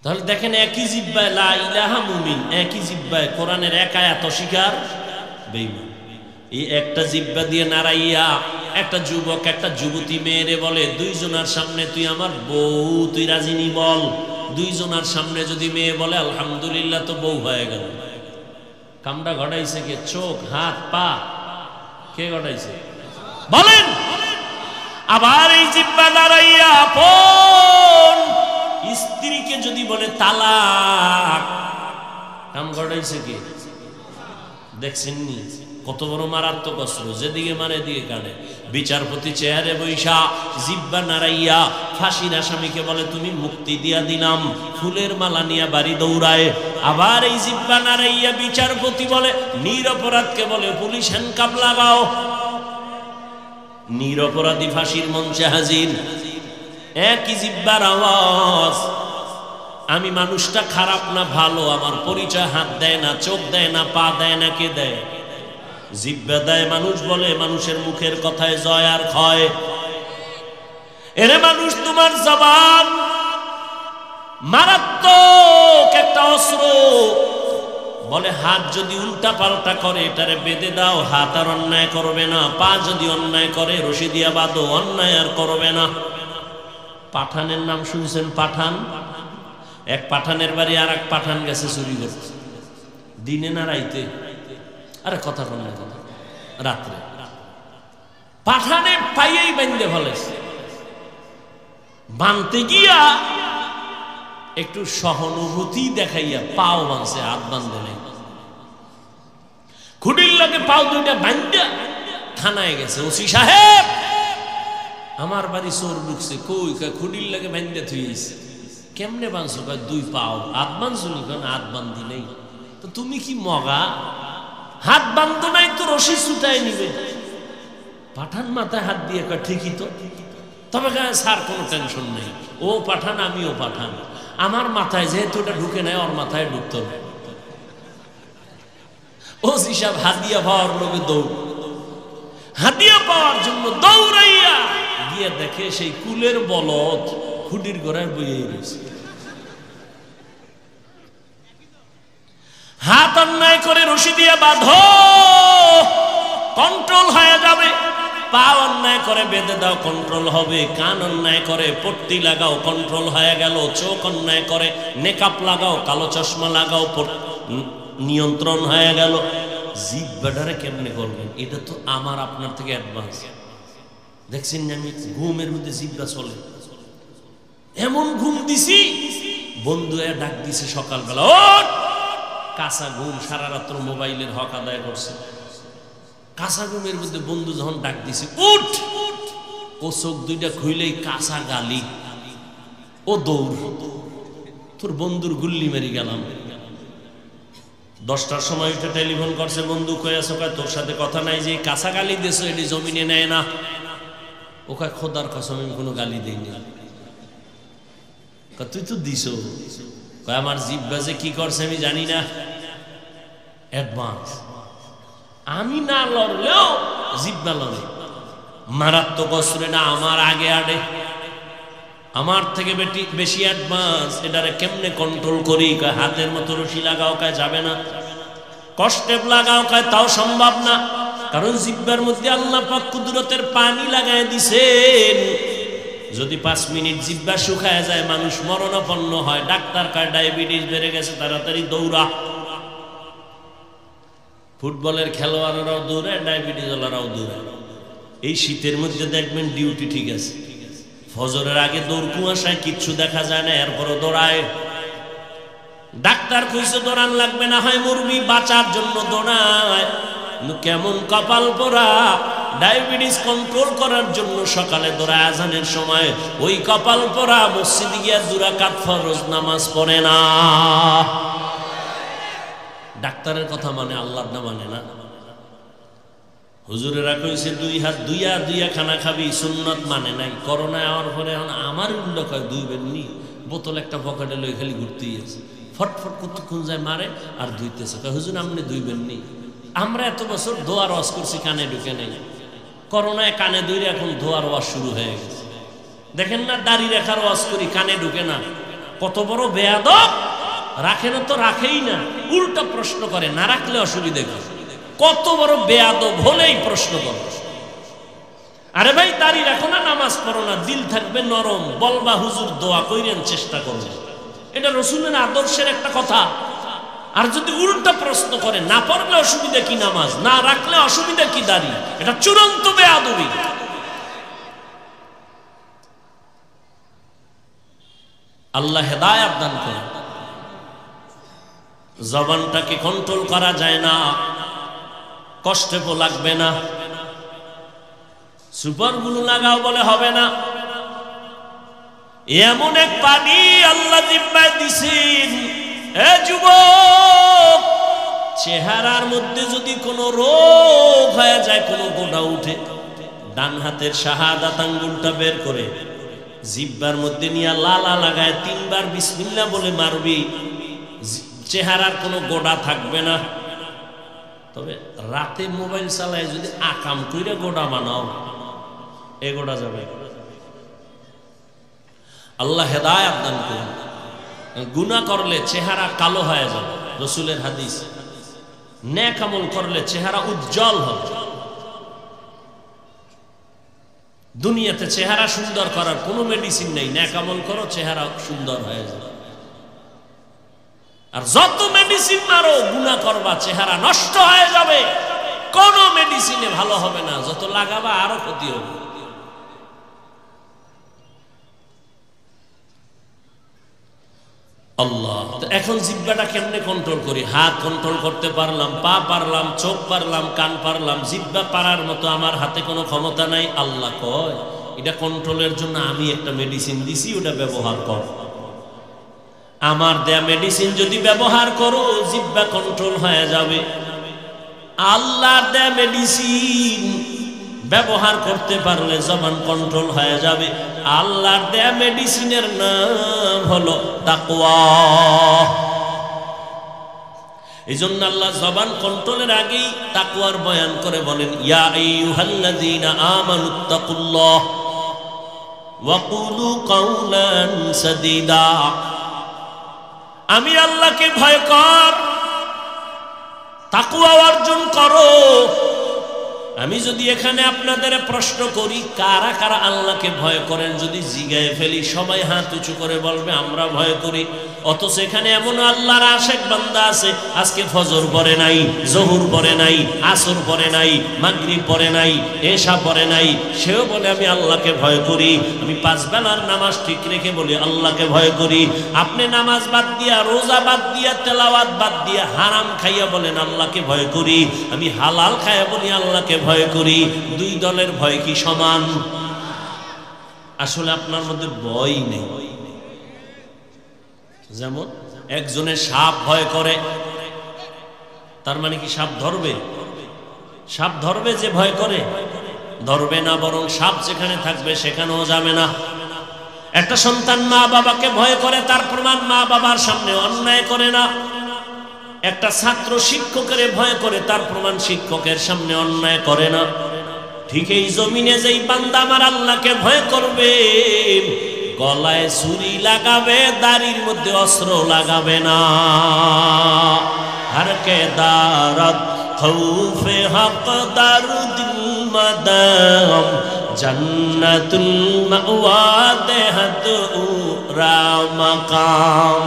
তাহলে দেখেন একই জিহ্বায় লা ইলাহা মুমিন, একই জিহ্বায় কোরআনের এক আয়াত অস্বীকার বেঈমান। এই একটা জিহ্বা দিয়ে নাড়াইয়া একটা যুবক একটা যুবতী মেয়েরে বলে দুইজনের সামনে তুই আমার বউ, তুই রাজিনী বল। দুইজনের সামনে যদি মেয়ে বলে আলহামদুলিল্লাহ, তো বউ হয়ে গেল। কামটা ঘটাইছে কে? চোখ, হাত, পা কে ঘটাইছে বলেন? আবার এই জিহ্বা নাড়াইয়া আপন স্ত্রীকে যদি বলে তালাক, কাম ঘটাইছে কি? দেখছেননি কত বড় মারাত্মক অস্ত্র, যেদিকে মারে দিয়ে কাটে। বিচারপতি চেয়ারে বৈশা জিহ্বা নাড়াইয়া ফাঁসির আসামিকে বলে তুমি মুক্তি দিয়া দিলাম, ফুলের মালা নিয়ে বাড়ি দৌড়ায়। আবার এই জিহ্বা নাড়াইয়া বিচারপতি বলে নিরপরাধকে বলে পুলিশ হ্যান্ডকাপ লাগাও, নিরপরাধী ফাঁসির মঞ্চে হাজির। একই জিহ্বার আওয়াজ। আমি মানুষটা খারাপ না ভালো, আমার পরিচয় হাত দেয় না, চোখ দেয় না, পা দেয় না, কে দেয়? জিহ্বা দেয়। মানুষ বলে মানুষের মুখের কথায় জয় আর ক্ষয়। এরে মানুষ, তোমার জবান মারাত্মক একটা অস্ত্র। বলে হাত যদি উল্টা পাল্টা করে এটারে বেঁধে দাও, হাত আর অন্যায় করবে না। পা যদি অন্যায় করে রশি দিয়া বাঁধো, অন্যায় আর করবে না। পাঠানের নাম শুনছেন? পাঠান। এক পাঠানের বাড়ি আর এক পাঠান গেছে চুরি করতে, দিনে না রাইতে? আরে কথা কন না, কথা রাত্রে। পাঠানে পাইয়েই বাঁধতে ফেলেছে। বাঁধতে গিয়া একটু সহানুভূতি দেখাইয়া পাও বাঁধছে, হাত বাঁধতে নেই। খুঁটির লাগে পাও দুইটা বাঁধা থানায় গেছে। ওসি সাহেব, আমার বাড়ি চোর ঢুকছে। কই? খুঁটির লাগে বাঁধতে থুইছে। কেমনে বাঁধছো? দুই পাও। হাত বাঁধছো নি? হাত বান্ধি নেই। তো তুমি কি মগা? হাত বান্ধ নাই তো রশি ছুটায় নিবে। পাঠান মাথায় হাত দিয়ে কয় ঠিকই তো। তবে স্যার কোনো টেনশন নেই, ও পাঠান আমিও পাঠান, আমার মাথায় যেহেতু ওটা ঢুকে নেয় ওর মাথায় ঢুকতে হবে। ও হিসাব হাদিয়া পাওয়ার লোকে দৌড়, হাদিয়া পাওয়ার জন্য দৌড়াইয়া গিয়ে দেখে সেই কুলের বলদ খুঁটির গোড়ায় বইয়ে রয়েছে। হাত অন্যায় করে রশি দিয়ে বাঁধো, কন্ট্রোল হয়ে যাবে। পা অন্যায় করে বেঁধে দাও, কন্ট্রোল হবে। কান অন্যায় করে পট্টি লাগাও, কন্ট্রোল হয়ে গেল। চোখ অন্যায় করে নেকাপ লাগাও, কালো চশমা লাগাও, নিয়ন্ত্রণ হয়ে গেল। জিহ্বাটারে কেমনে করবেন? এটা তো আমার আপনার থেকে অ্যাডভান্স। দেখছেন না, আমি ঘুমের মধ্যে জিহ্বা চলে। এমন ঘুম দিছি, বন্ধু ডাক দিছে সকালবেলা, ও কাঁচা ঘুম, সারা রাত্র মোবাইলের হক আদায় করছে। কাঁচা ঘুমের মধ্যে বন্ধু যখন ডাক দিছে, উঠ। ও চোখ দুইটা খুইলেই কাঁচা গালি, ও দৌড়। তোর বন্ধুর গুল্লি মেরে গেলাম। 10টার সময় উঠে টেলিফোন করছে, বন্ধু কই আছো? কয় তোর সাথে কথা নাই, যে কাঁচা গালি দিয়েছো এটি জমিনে নেয় না। ও কয় খোদার কসম আমি কোনো গালি দিইনি। তুই তো দিছো। কয় আমার জিহ্বা যে কি করছে আমি জানি না, অ্যাডভান্স। আমি না লড়লেও জিহ্বা লড়ে। মারাত্মক অস্ত্র না, আমার আগে আড়ে, আমার থেকে বেশি অ্যাডভান্স। এটারে কেমনে কন্ট্রোল করি? কয় হাতের মতো রশি লাগাও, কয় যাবে না। কষ্টেপ লাগাও, কয় তাও সম্ভব না। কারণ জিহ্বার মধ্যে আল্লাহ পাক কুদরতের পানি লাগায় দিছেন। যদি 5 মিনিট জিহ্বা শুকায় যায় মানুষ মরণাপন্ন হয়। ডাক্তার কয় ডায়াবেটিস বেড়ে গেছে, তাড়াতাড়ি দৌড়া। ফুটবলের খেলোয়াড়রাও দৌড়ায়, ডায়াবেটিস ওয়ালারাও দৌড়ায়। এই শীতের মধ্যে দেখবেন ডিউটি ঠিক আছে, ফজরের আগে দৌড়, কুয়াশায় কিচ্ছু দেখা যায় না, এরপরও দৌড়ায়। ডাক্তার কইছে দৌড়ান লাগবে না, হয় মরবি, বাঁচার জন্য দৌড়ায়। কেমন কপাল পোড়া, ডায়াবেটিস কন্ট্রোল করার জন্য সকালে দৌড়ায় আজানের সময়। ওই কপাল পোড়া মসজিদে গিয়া 2 রাকাত ফরজ নামাজ পড়ে না। ডাক্তারের কথা মানে, আল্লাহর না মানে না। হুজুরেরা কইছে 2 হাত দুইয়া খানা খাবি, সুন্নত মানে নাই। করোনা আওয়ার পরে এখন আমার উল্লেখ হয় 2 বেননি বোতল একটা পকেটে লই খালি ঘুরতেই আছে। ফটফট কতক্ষণ যায় মারে আর ধুইতেছে। হুজুর আপনি 2 বেননি। আমরা এত বছর দোয়ার ওয়াজ করছি, কানে ঢুকে নেই। করোনায় কানে ধরে এখন ধোয়ার ওয়াজ শুরু হয়ে গেছে। দেখেন না, দাড়ি রেখার ওয়াজ করি, কানে ঢুকে না। কত বড় বেয়াদব! রাখে না তো রাখেই না, উল্টা প্রশ্ন করে, না রাখলে অসুবিধা কি? কত বড় বেয়াদব হলেই প্রশ্ন করে। আরে ভাই, দাড়ি রাখো না, নামাজ পড়ো না, দিল থাকবে নরম, বলবা হুজুর দোয়া কইরেন, চেষ্টা করবেন। এটা রসুলের আদর্শের একটা কথা। আর যদি উল্টা প্রশ্ন করে, না পড়লে অসুবিধা কি নামাজ, না রাখলে অসুবিধা কি দাড়ি, এটা চূড়ান্ত বেয়াদবি। আল্লাহ হেদায়েত দান করেন। জবানটাকে কন্ট্রোল করা যায় না, কষ্টে লাগবে না, সুপার গ্লু লাগাও বলে হবে না। এমন এক পানি আল্লাহ জিম্মায় দিছেন, এ যুবক, চেহারার মধ্যে যদি কোনো রোগ হয়ে যায়, কোনো গোটা উঠে, ডান হাতের শাহাদাত আঙ্গুলটা বের করে জিহ্বার মধ্যে নিয়ে লালা লাগায় 3 বার বিসমিল্লাহ বলে মারবি, চেহারার কোনো গোড়া থাকবে না। তবে রাতে মোবাইল চালায় যদি আকাম কইরা গোড়া মানাও, এ গোড়া যাবে। আল্লাহ হেদায়েত দান করুন। গুনাহ করলে চেহারা কালো হয়ে যাবে, রাসূলের হাদিস। নেক আমল করলে চেহারা উজ্জ্বল হবে। দুনিয়াতে চেহারা সুন্দর করার কোনো মেডিসিন নেই, নেক আমল করো চেহারা সুন্দর হয়ে যাবে। আর যত মেডিসিন মারো গুনাহ করবা চেহারা নষ্ট হয়ে যাবে, কোনো মেডিসিনে ভালো হবে না, যত লাগাবা আরো ক্ষতি হবে। আল্লাহ, এখন জিহ্বাটা কেমনে কন্ট্রোল করি? হাত কন্ট্রোল করতে পারলাম, পা পারলাম, চোখ পারলাম, কান পারলাম, জিহ্বা পারার মতো আমার হাতে কোনো ক্ষমতা নাই। আল্লাহ কয় এটা কন্ট্রোলের জন্য আমি একটা মেডিসিন দিছি, ওটা ব্যবহার কর। আমার দেয়া মেডিসিন যদি ব্যবহার করো জিহ্বা কন্ট্রোল হয়ে যাবে। আল্লাহর দেয়া মেডিসিন ব্যবহার করতে পারলে জবান কন্ট্রোল হয়ে যাবে। আল্লাহর দেয়া মেডিসিনের নাম হলো তাকওয়া। এজন্য আল্লাহ জবান কন্ট্রোলের আগেই তাকওয়ার বয়ান করে বলেন, ইয়া আইয়ুহাল্লাযীনা আমানুত্তাকুল্লাহ ওয়া কুলু কাওলান সাদীদা। আমি আল্লাহকে ভয় কর, তাকওয়া অর্জন করো। আমি যদি এখানে আপনাদের প্রশ্ন করি কারা কারা আল্লাহকে ভয় করেন, যদি জিগায় ফেলি সবাই হাত উঁচু করে বলবে আমরা ভয় করি। অথচ এখানে এমন আল্লাহর আশেক বান্দা আছে আজকে ফজর পড়ে নাই, জোহর পড়ে নাই, আসর পড়ে নাই, মাগরিব পড়ে নাই, এশা পড়ে নাই, সেও বলে আমি আল্লাহকে ভয় করি। আমি 5 বেলার নামাজ ঠিক রেখে বলি আল্লাহকে ভয় করি। আপনি নামাজ বাদ দিয়া, রোজা বাদ দিয়া, তেলাওয়াত বাদ দিয়া, হারাম খাইয়া বলেন আল্লাহকে ভয় করি। আমি হালাল খাইয়া বলি আল্লাহকে ভয় করি। 2 দলের ভয় কি সমান? আসলে আপনার মধ্যে ভয় নেই। যেমন একজনের সাপ ভয় করে, তার মানে কি সাপ ধরবে? সাপ ধরবে যে ভয় করে? ধরবে না, বরং সাপ যেখানে থাকবে সেখানেও যাবে না। একটা সন্তান মা বাবাকে ভয় করে, তার প্রমাণ মা বাবার সামনে অন্যায় করে না। একটা ছাত্র শিক্ষকের ভয় করে, তার প্রমাণ শিক্ষকের সামনে অন্যায় করে না। ঠিক এই জমিনে যেই বান্দা আমার আল্লাহকে ভয় করবে, গলায় ছুরি লাগাবে, দাড়ির মধ্যে অস্ত্র লাগাবে না। হর কে দারত খৌফে হক দারুদিল মাদাম জান্নাতুল মাওয়া দেহাত উরা মাকাম।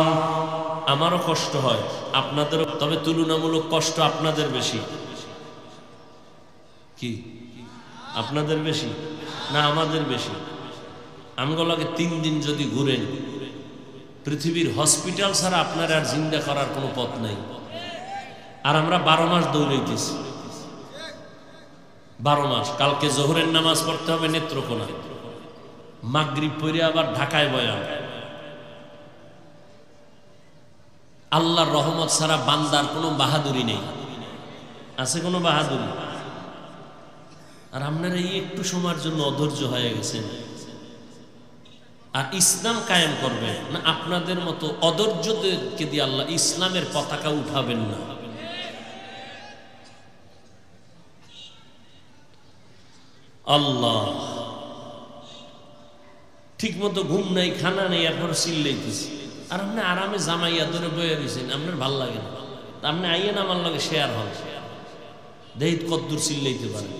আমারও কষ্ট হয়, আপনাদেরও, তবে তুলনামূলক কষ্ট আপনাদের বেশি। কি আপনাদের বেশি না আমাদের বেশি? আমগুলোকে 3 দিন যদি ঘুরেন, পৃথিবীর হসপিটাল ছাড়া আপনার আর জিন্দা করার কোনো পথ নাই। আর আমরা 12 মাস দৌড়াইতেছি, 12 মাস। কালকে জোহরের নামাজ পড়তে হবে নেত্রকোনা, মাগরিব পড়ে আবার ঢাকায় বয়ান। আল্লাহর রহমত ছাড়া বান্দার কোনো বাহাদুরি নেই। আছে কোনো বাহাদুরি? আর আপনারা এই একটু সময়ের জন্য অধৈর্য হয়ে গেছেন। আর ইসলাম কায়েম করবেন না, আপনাদের মতো অধৈর্যদেরকে দিয়ে আল্লাহ ইসলামের পতাকা উঠাবেন না। আল্লাহ, ঠিক মতো ঘুম নাই, খানা নেই, এরপর চিল্লাইতেছি। আর আপনি আরামে জামাইয়া ধরে বয়ে রয়েছেন, আপনার ভাল লাগে না। আপনি আইয়েন আমার লাগে শেয়ার হন, দেহিত কদ্দুর চিল্লাইতে পারে।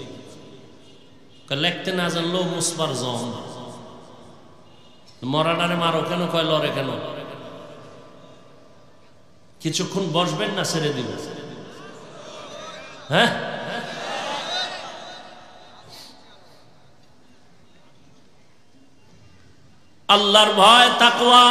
লেখতে না জানলেও মুসপার জম, মরাডারে মারো কেন, কয় লড়ে কেন? কিছুক্ষণ বসবেন না ছেড়ে দিব? হ্যাঁ, আল্লাহর ভয়, তাকওয়া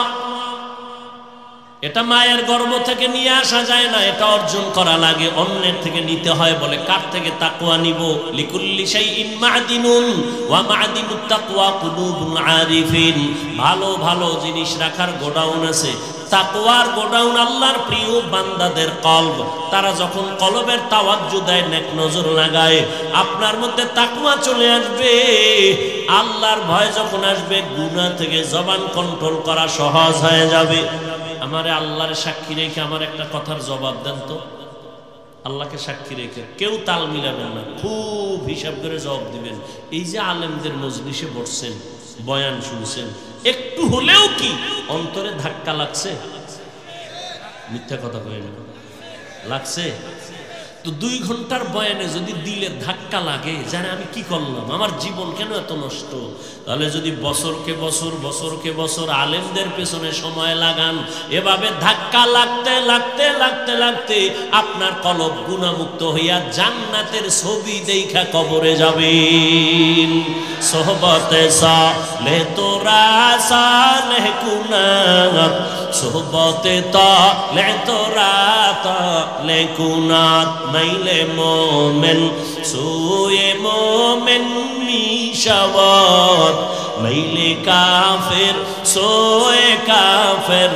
এটা মায়ের গর্ভ থেকে নিয়ে আসা যায় না, এটা অর্জন করা লাগে, অন্যের থেকে নিতে হয়। বলে কার থেকে? তাকওয়া নিব। লিকুল্লি শাইইন মা'দিনুন ওয়া মা'দিনুত তাকওয়া কুলুবুল আরিফিন। ভালো ভালো জিনিস রাখার গোডাউন আছে, তাকওয়ার গোডাউন আল্লাহর প্রিয় বান্দাদের কলব। তারা যখন কলবের তাওয়াজ্জু দেয়, নেক নজর লাগায়, আপনার মধ্যে তাকওয়া চলে আসবে। আল্লাহর ভয় যখন আসবে, গুনাহ থেকে জবান কন্ট্রোল করা সহজ হয়ে যাবে। আমারে আল্লাহর সাক্ষী রেখে আমার একটা কথার জবাব দেন তো। আল্লাহকে সাক্ষী রেখে কেউ তাল মিলাবেন না, খুব হিসাব করে জবাব দিবেন। এই যে আলেমদের মজলিসে বসছেন, বয়ান শুনছেন, একটু হলেও কি অন্তরে ধাক্কা লাগছে? মিথ্যা কথা কই না, লাগছে তো? 2 ঘন্টার বয়ানে যদি দিলে ধাক্কা লাগে, জানে আমি কি করলাম, আমার জীবন কেন এত নষ্ট, তাহলে যদি বছরকে বছর আলেমদের পেছনে সময় লাগান, এভাবে ধাক্কা লাগতে লাগতে লাগতে লাগতে আপনার কলব গুনাহমুক্ত হইয়া জান্নাতের ছবি দেখা কবরে যাবেন। সোহবতে সালে তোরা সালেহ কুনাত, সোহবতে তালে তোরা তালে কুনাত, মাইলে মোমেন সুয়ে মোমেন মিশাওয়াত, মাইলে কাফের সোয়ে কাফের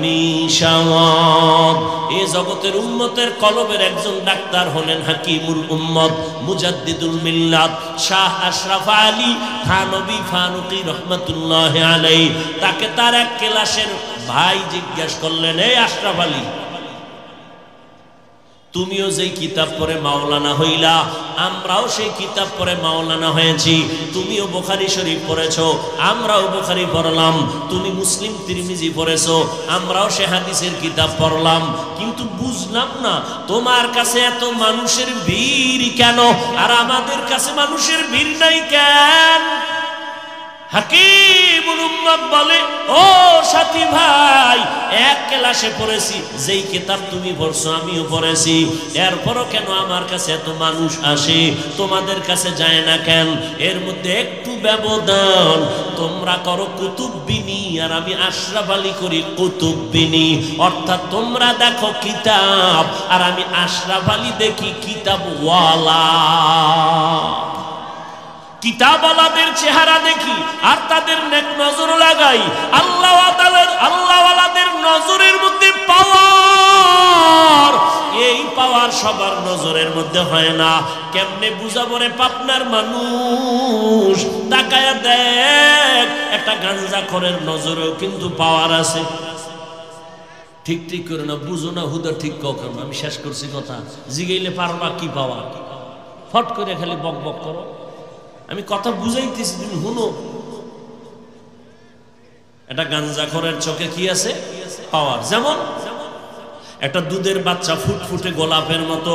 মিশাওয়াত। এই জগতের উম্মতের কলবের একজন ডাক্তার হলেন হাকিমুল উম্মত, মুজাদ্দিদুল মিল্লাত শাহ আশরাফ আলী থানবী ফারুকী রহমাতুল্লাহ আলাইহি। তাকে তার এক ক্লাসের ভাই জিজ্ঞাসা করলেন, এই আশরাফ আলী, তুমিও যেই কিতাব পড়ে মাওলানা হইলা, আমরাও সেই কিতাব পড়ে মাওলানা হয়েছি। তুমিও বুখারী শরীফ পড়েছো, আমরাও বুখারী পড়লাম। তুমি মুসলিম তিরমিজি পড়েছো, আমরাও সে হাদিসের কিতাব পড়লাম। কিন্তু বুঝলাম না তোমার কাছে এত মানুষের ভিড় কেন, আর আমাদের কাছে মানুষের ভিড় নাই কেন? হাকিমুল উম্মত বলে, ও সাথী ভাই, এক ক্লাসে পড়েছি, যেই কিতাব তুমি পড়ছো আমিও পড়েছি, এরপরও কেন আমার কাছে এত মানুষ আসে, তোমাদের কাছে যায় না কেন? এর মধ্যে একটু ব্যবধান। তোমরা করো কুতুববিনী, আর আমি আশরাফ আলী করি কুতুববিনী। অর্থাৎ তোমরা দেখো কিতাব, আর আমি আশরাফ আলী দেখি কিতাবওয়ালা। কিতাবওয়ালাদের চেহারা দেখি আর তাদের নেক নজর লাগাই। আল্লাহওয়ালাদের নজরের মধ্যে পাওয়ার, এই পাওয়ার সবার নজরের মধ্যে হয় না। কেমনে বুঝাবো রে পাবনার মানুষ? তাকায়া দেখ, একটা গাঞ্জাখোরের নজরেও কিন্তু পাওয়ার আছে। ঠিক ঠিক করে না, বুঝো না, হুদা ঠিক কখন। আমি শেষ করছি কথা, জিগাইলে পারবা কি পাওয়ার? ফট করে খালি বক বক করো। আমি কথা বুঝাইতেছি, তুমি শুনো। একটা গাঞ্জাখোরের চোখে কি আছে? পাওয়ার। যেমন একটা দুধের বাচ্চা ফুটফুটে গোলাপের মতো,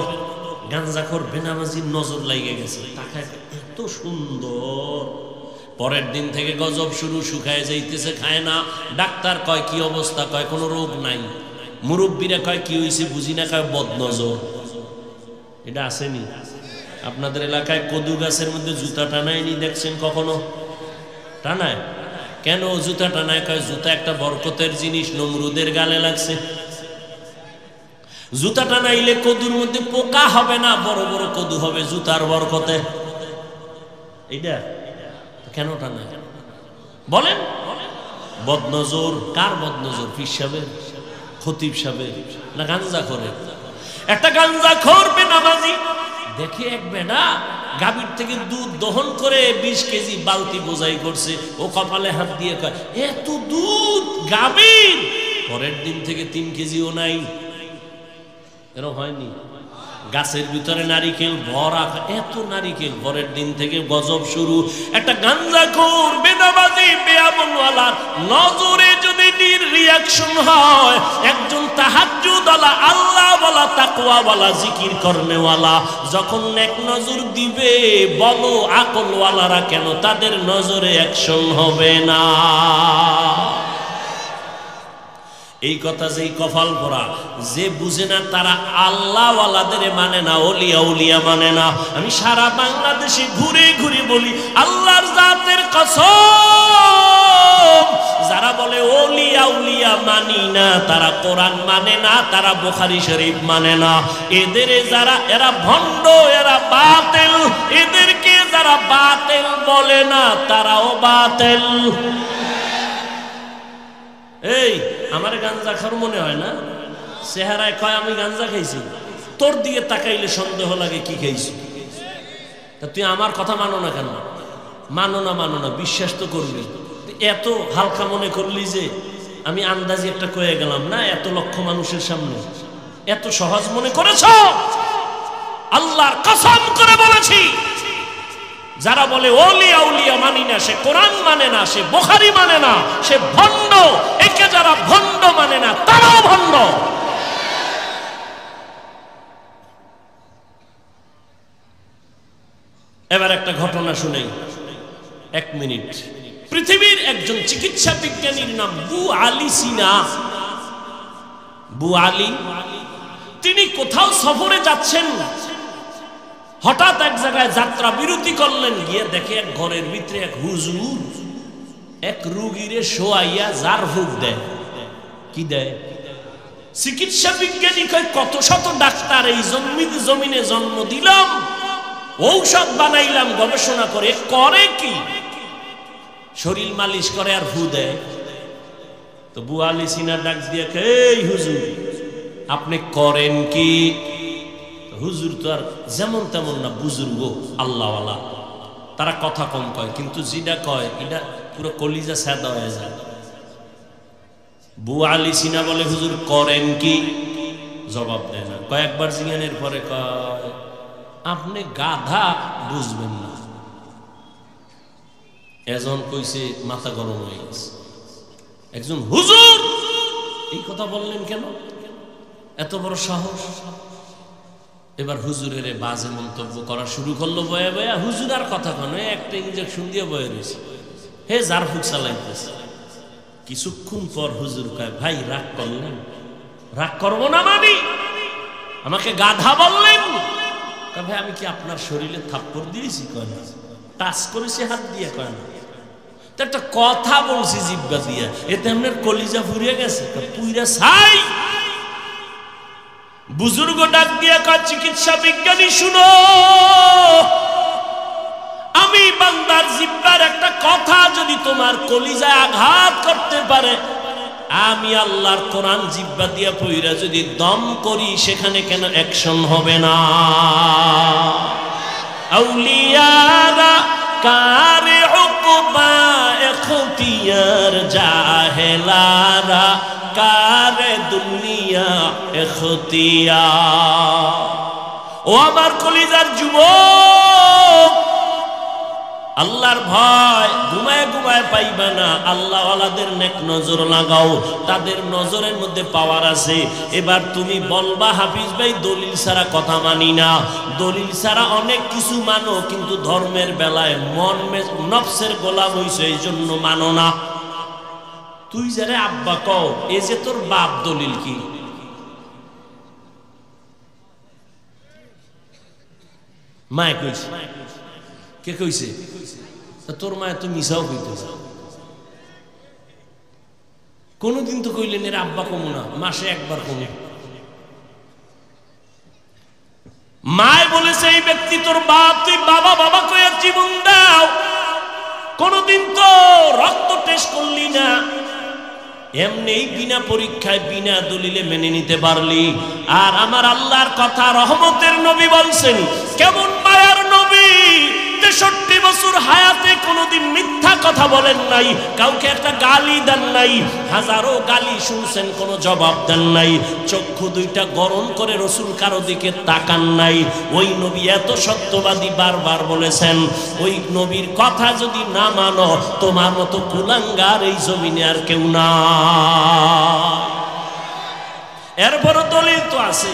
গাঞ্জাখোর বেনামাজির নজর লাগে গেছে, তাকায় এত সুন্দর। পরের দিন থেকে গজব শুরু, শুকায় যাইতেছে, খায় না। ডাক্তার কয় কি অবস্থা? কয় কোনো রোগ নাই। মুরব্বীরা কয় কি হয়েছে বুঝি না, কয় বদনজর। এটা আসেনি আপনাদের এলাকায়? কদু গাছের মধ্যে জুতা টানায়নি দেখছেন কখনো? টানায় কেন জুতা টানায়? কয় জুতা একটা বরকতের জিনিস, নমরুদের গালে লাগছে। জুতা টানাইলে কদুর মধ্যে পোকা হবে না, বড় বড় কদু হবে জুতার বরকতে। এইটা কেন টানায় বলেন? বদনজর। কার বদনজর? পীর সাহেবের, খতিব সাহেবের, না গাঞ্জাখোরের? একটা গাঞ্জাখোর বেনামাজি দেখে এক বেটা গাভীর থেকে দুধ দহন করে 20 কেজি বালতি বোঝাই করছে। ও কপালে হাত দিয়ে কয়, এত দুধ গাভীর? পরের দিন থেকে 3 কেজিও নাই। এরকম হয়নি? গাছের ভিতরে নারিকেল ভরা, এত নারিকেল। পরের দিন থেকে গজব শুরু। একটা গাঞ্জাখোর বেনামাজি বেয়ামলওয়ালার নজরে যদি রিয়াকশন হয়, একজন তাহাজ্জুদওয়ালা, আল্লাহওয়ালা, তাকওয়াওয়ালা, জিকির করনেওয়ালা যখন নেক নজর দিবে, বলো আকলওয়ালারা কেন তাদের নজরে অ্যাকশন হবে না? এই কথা যেই কপাল পরা, যে বুঝে না তারা আল্লাহওয়ালাদের মানে না, ওলিয়া উলিয়া মানে না। আমি সারা বাংলাদেশে ঘুরে ঘুরে বলি, আল্লাহর জাতের কসম, যারা বলে ওলিয়া উলিয়া মানি না, তারা কোরআন মানে না, তারা বুখারী শরীফ মানে না, এরা ভণ্ড, এরা বাতিল। এদেরকে যারা বাতিল বলে না, তারাও বাতিল। এই আমার গাঞ্জা খার মনে হয় না? চেহারায় কয় আমি গাঞ্জা খাইছি, তোর দিকে তাকাইলে সন্দেহ লাগে কি খাইছি। তা তুই আমার কথা মানো না কেন? মানো না, বিশ্বাস তো করবি। এত হালকা মনে করলি যে আমি আন্দাজি একটা কয়ে গেলাম না, এত লক্ষ মানুষের সামনে এত সহজ মনে করেছ? আল্লাহর কসম করে বলেছি, যারা বলে ওলিয়া উলিয়া মানি না, সে কোরআন মানে না, সে বুখারী মানে না, সে ভণ্ড। একে যারা ভণ্ড মানে না, তারাও ভণ্ড। এবার একটা ঘটনা শুনেই, 1 মিনিট। পৃথিবীর একজন চিকিৎসা বিজ্ঞানীর নাম বু আলী সিনা। বু আলী, তিনি কোথাও সফরে যাচ্ছেন, হঠাৎ এক জায়গায় যাত্রা বিরতি করলেন। গিয়ে দেখে এক ঘরের ভিতরে এক হুজুর এক রোগীরে শোয়াইয়া জার ফুক দেয়। কি দেয়? চিকিৎসা বিজ্ঞানী কয়, কত শত ডাক্তার এই জমিনে জন্ম দিলাম, ঔষধ বানাইলাম গবেষণা করে কি? শরীর মালিশ করে আর ফু দেয়। তো বু আলী সিনা ডাক দিয়ে, এই হুজুর আপনি করেন কি? হুজুর তো আর যেমন তেমন না, বুজুর্গ আল্লাহওয়ালা, তারা কথা কম কয়, কিন্তু যেটা কয় এটা পুরো কলিজা সাদা হয়ে যায়। বু আলী সিনা বলে, হুজুর করেন কি? জবাব দেয় না। কয়েকবার জিজ্ঞানের পরে কয়, আপনি গাধা, বুঝবেন না। এজন কইছে মাথা গরম হয়ে গেছে। একজন হুজুর এই কথা বললেন কেন? এত বড় সাহস! এবার হুজুরের বাজে মন্তব্য করা শুরু করলো বয়া বয়া। হুজুর আর কথা কনে, একটা ইঞ্জেকশন দিয়ে বয়ে রয়েছে, হে জার ফুক চালাইতেছে। কিছুক্ষণ পর হুজুর কয়, ভাই রাগ করলেন? রাগ করবো না মানে? আমাকে গাধা বললেন? ভাই আমি কি আপনার শরীরে থাপ্পড় দিয়েছি? কয় না। টাচ করেছি হাত দিয়ে? কয় না। তো একটা কথা বলছি জিব্বা দিয়া, এতে আপনার কলিজা ফুরিয়ে গেছে? পুইরা ছাই। বুজুর্গ ডাক দিয়ে কয়, চিকিৎসা বিজ্ঞানী শুনো, আমি বান্দার জিব্বার একটা কথা যদি তোমার কলিজায় আঘাত করতে পারে, আমি আল্লাহর কোরআন জিব্বা দিয়া পইরা যদি দম করি, সেখানে কেন অ্যাকশন হবে না? আউলিয়ারা কারে উকবা এখতিয়ার, জাহেলারা কারে দুনিয়া এখতিয়ার। ও আমার কলিজার যুবক, আল্লাহর ভয় ঘুমায় ঘুমায় পাইবা না। আল্লাহওয়ালাদের নেক নজর লাগাও, তাদের নজরের মধ্যে পাওয়ার আছে। এবার তুমি বলবা, হাফিজ ভাই দলিল ছাড়া কথা মানি না। দলিল ছাড়া অনেক কিছু মানো, কিন্তু ধর্মের বেলায় মন নফসের গোলাম হইছে, এই জন্য মানো না। তুই যারে আব্বা কও, এ যে তোর বাপ, দলিল কি? মায় কইছে? কে কইছে? তোর মায় তো মিশাও কইতেছে। কোনদিন তো কইলেন এর আব্বা কমু না, মাসে একবার কমে। মায় বলেছে এই ব্যক্তি তোর বাপ, তুই বাবা বাবা কয়ে জীবন দাও। কোনদিন তো রক্ত টেস্ট করলি না, এমনি বিনা পরীক্ষায় বিনা দলিলে মেনে নিতে পারলি। আর আমার আল্লাহর কথা, রহমতের নবী বলছেন, কেমন মায়ার নবী, 63 বছর হায়াতে কোনোদিন মিথ্যা কথা বলেন নাই, কাউকে একটা গালি দেন নাই, হাজারো গালি শুনছেন, কোনো জবাব দেন নাই, চক্ষু দুইটা গরম করে রসুল কারো দিকে তাকান নাই। ওই নবী এত সত্যবাদী, বারবার বলেছেন, ওই নবীর কথা যদি না মানো, তোমার মতো কুলাঙ্গার এই জমিনে আর কেউ না। এরপরও দলিল তো আছে,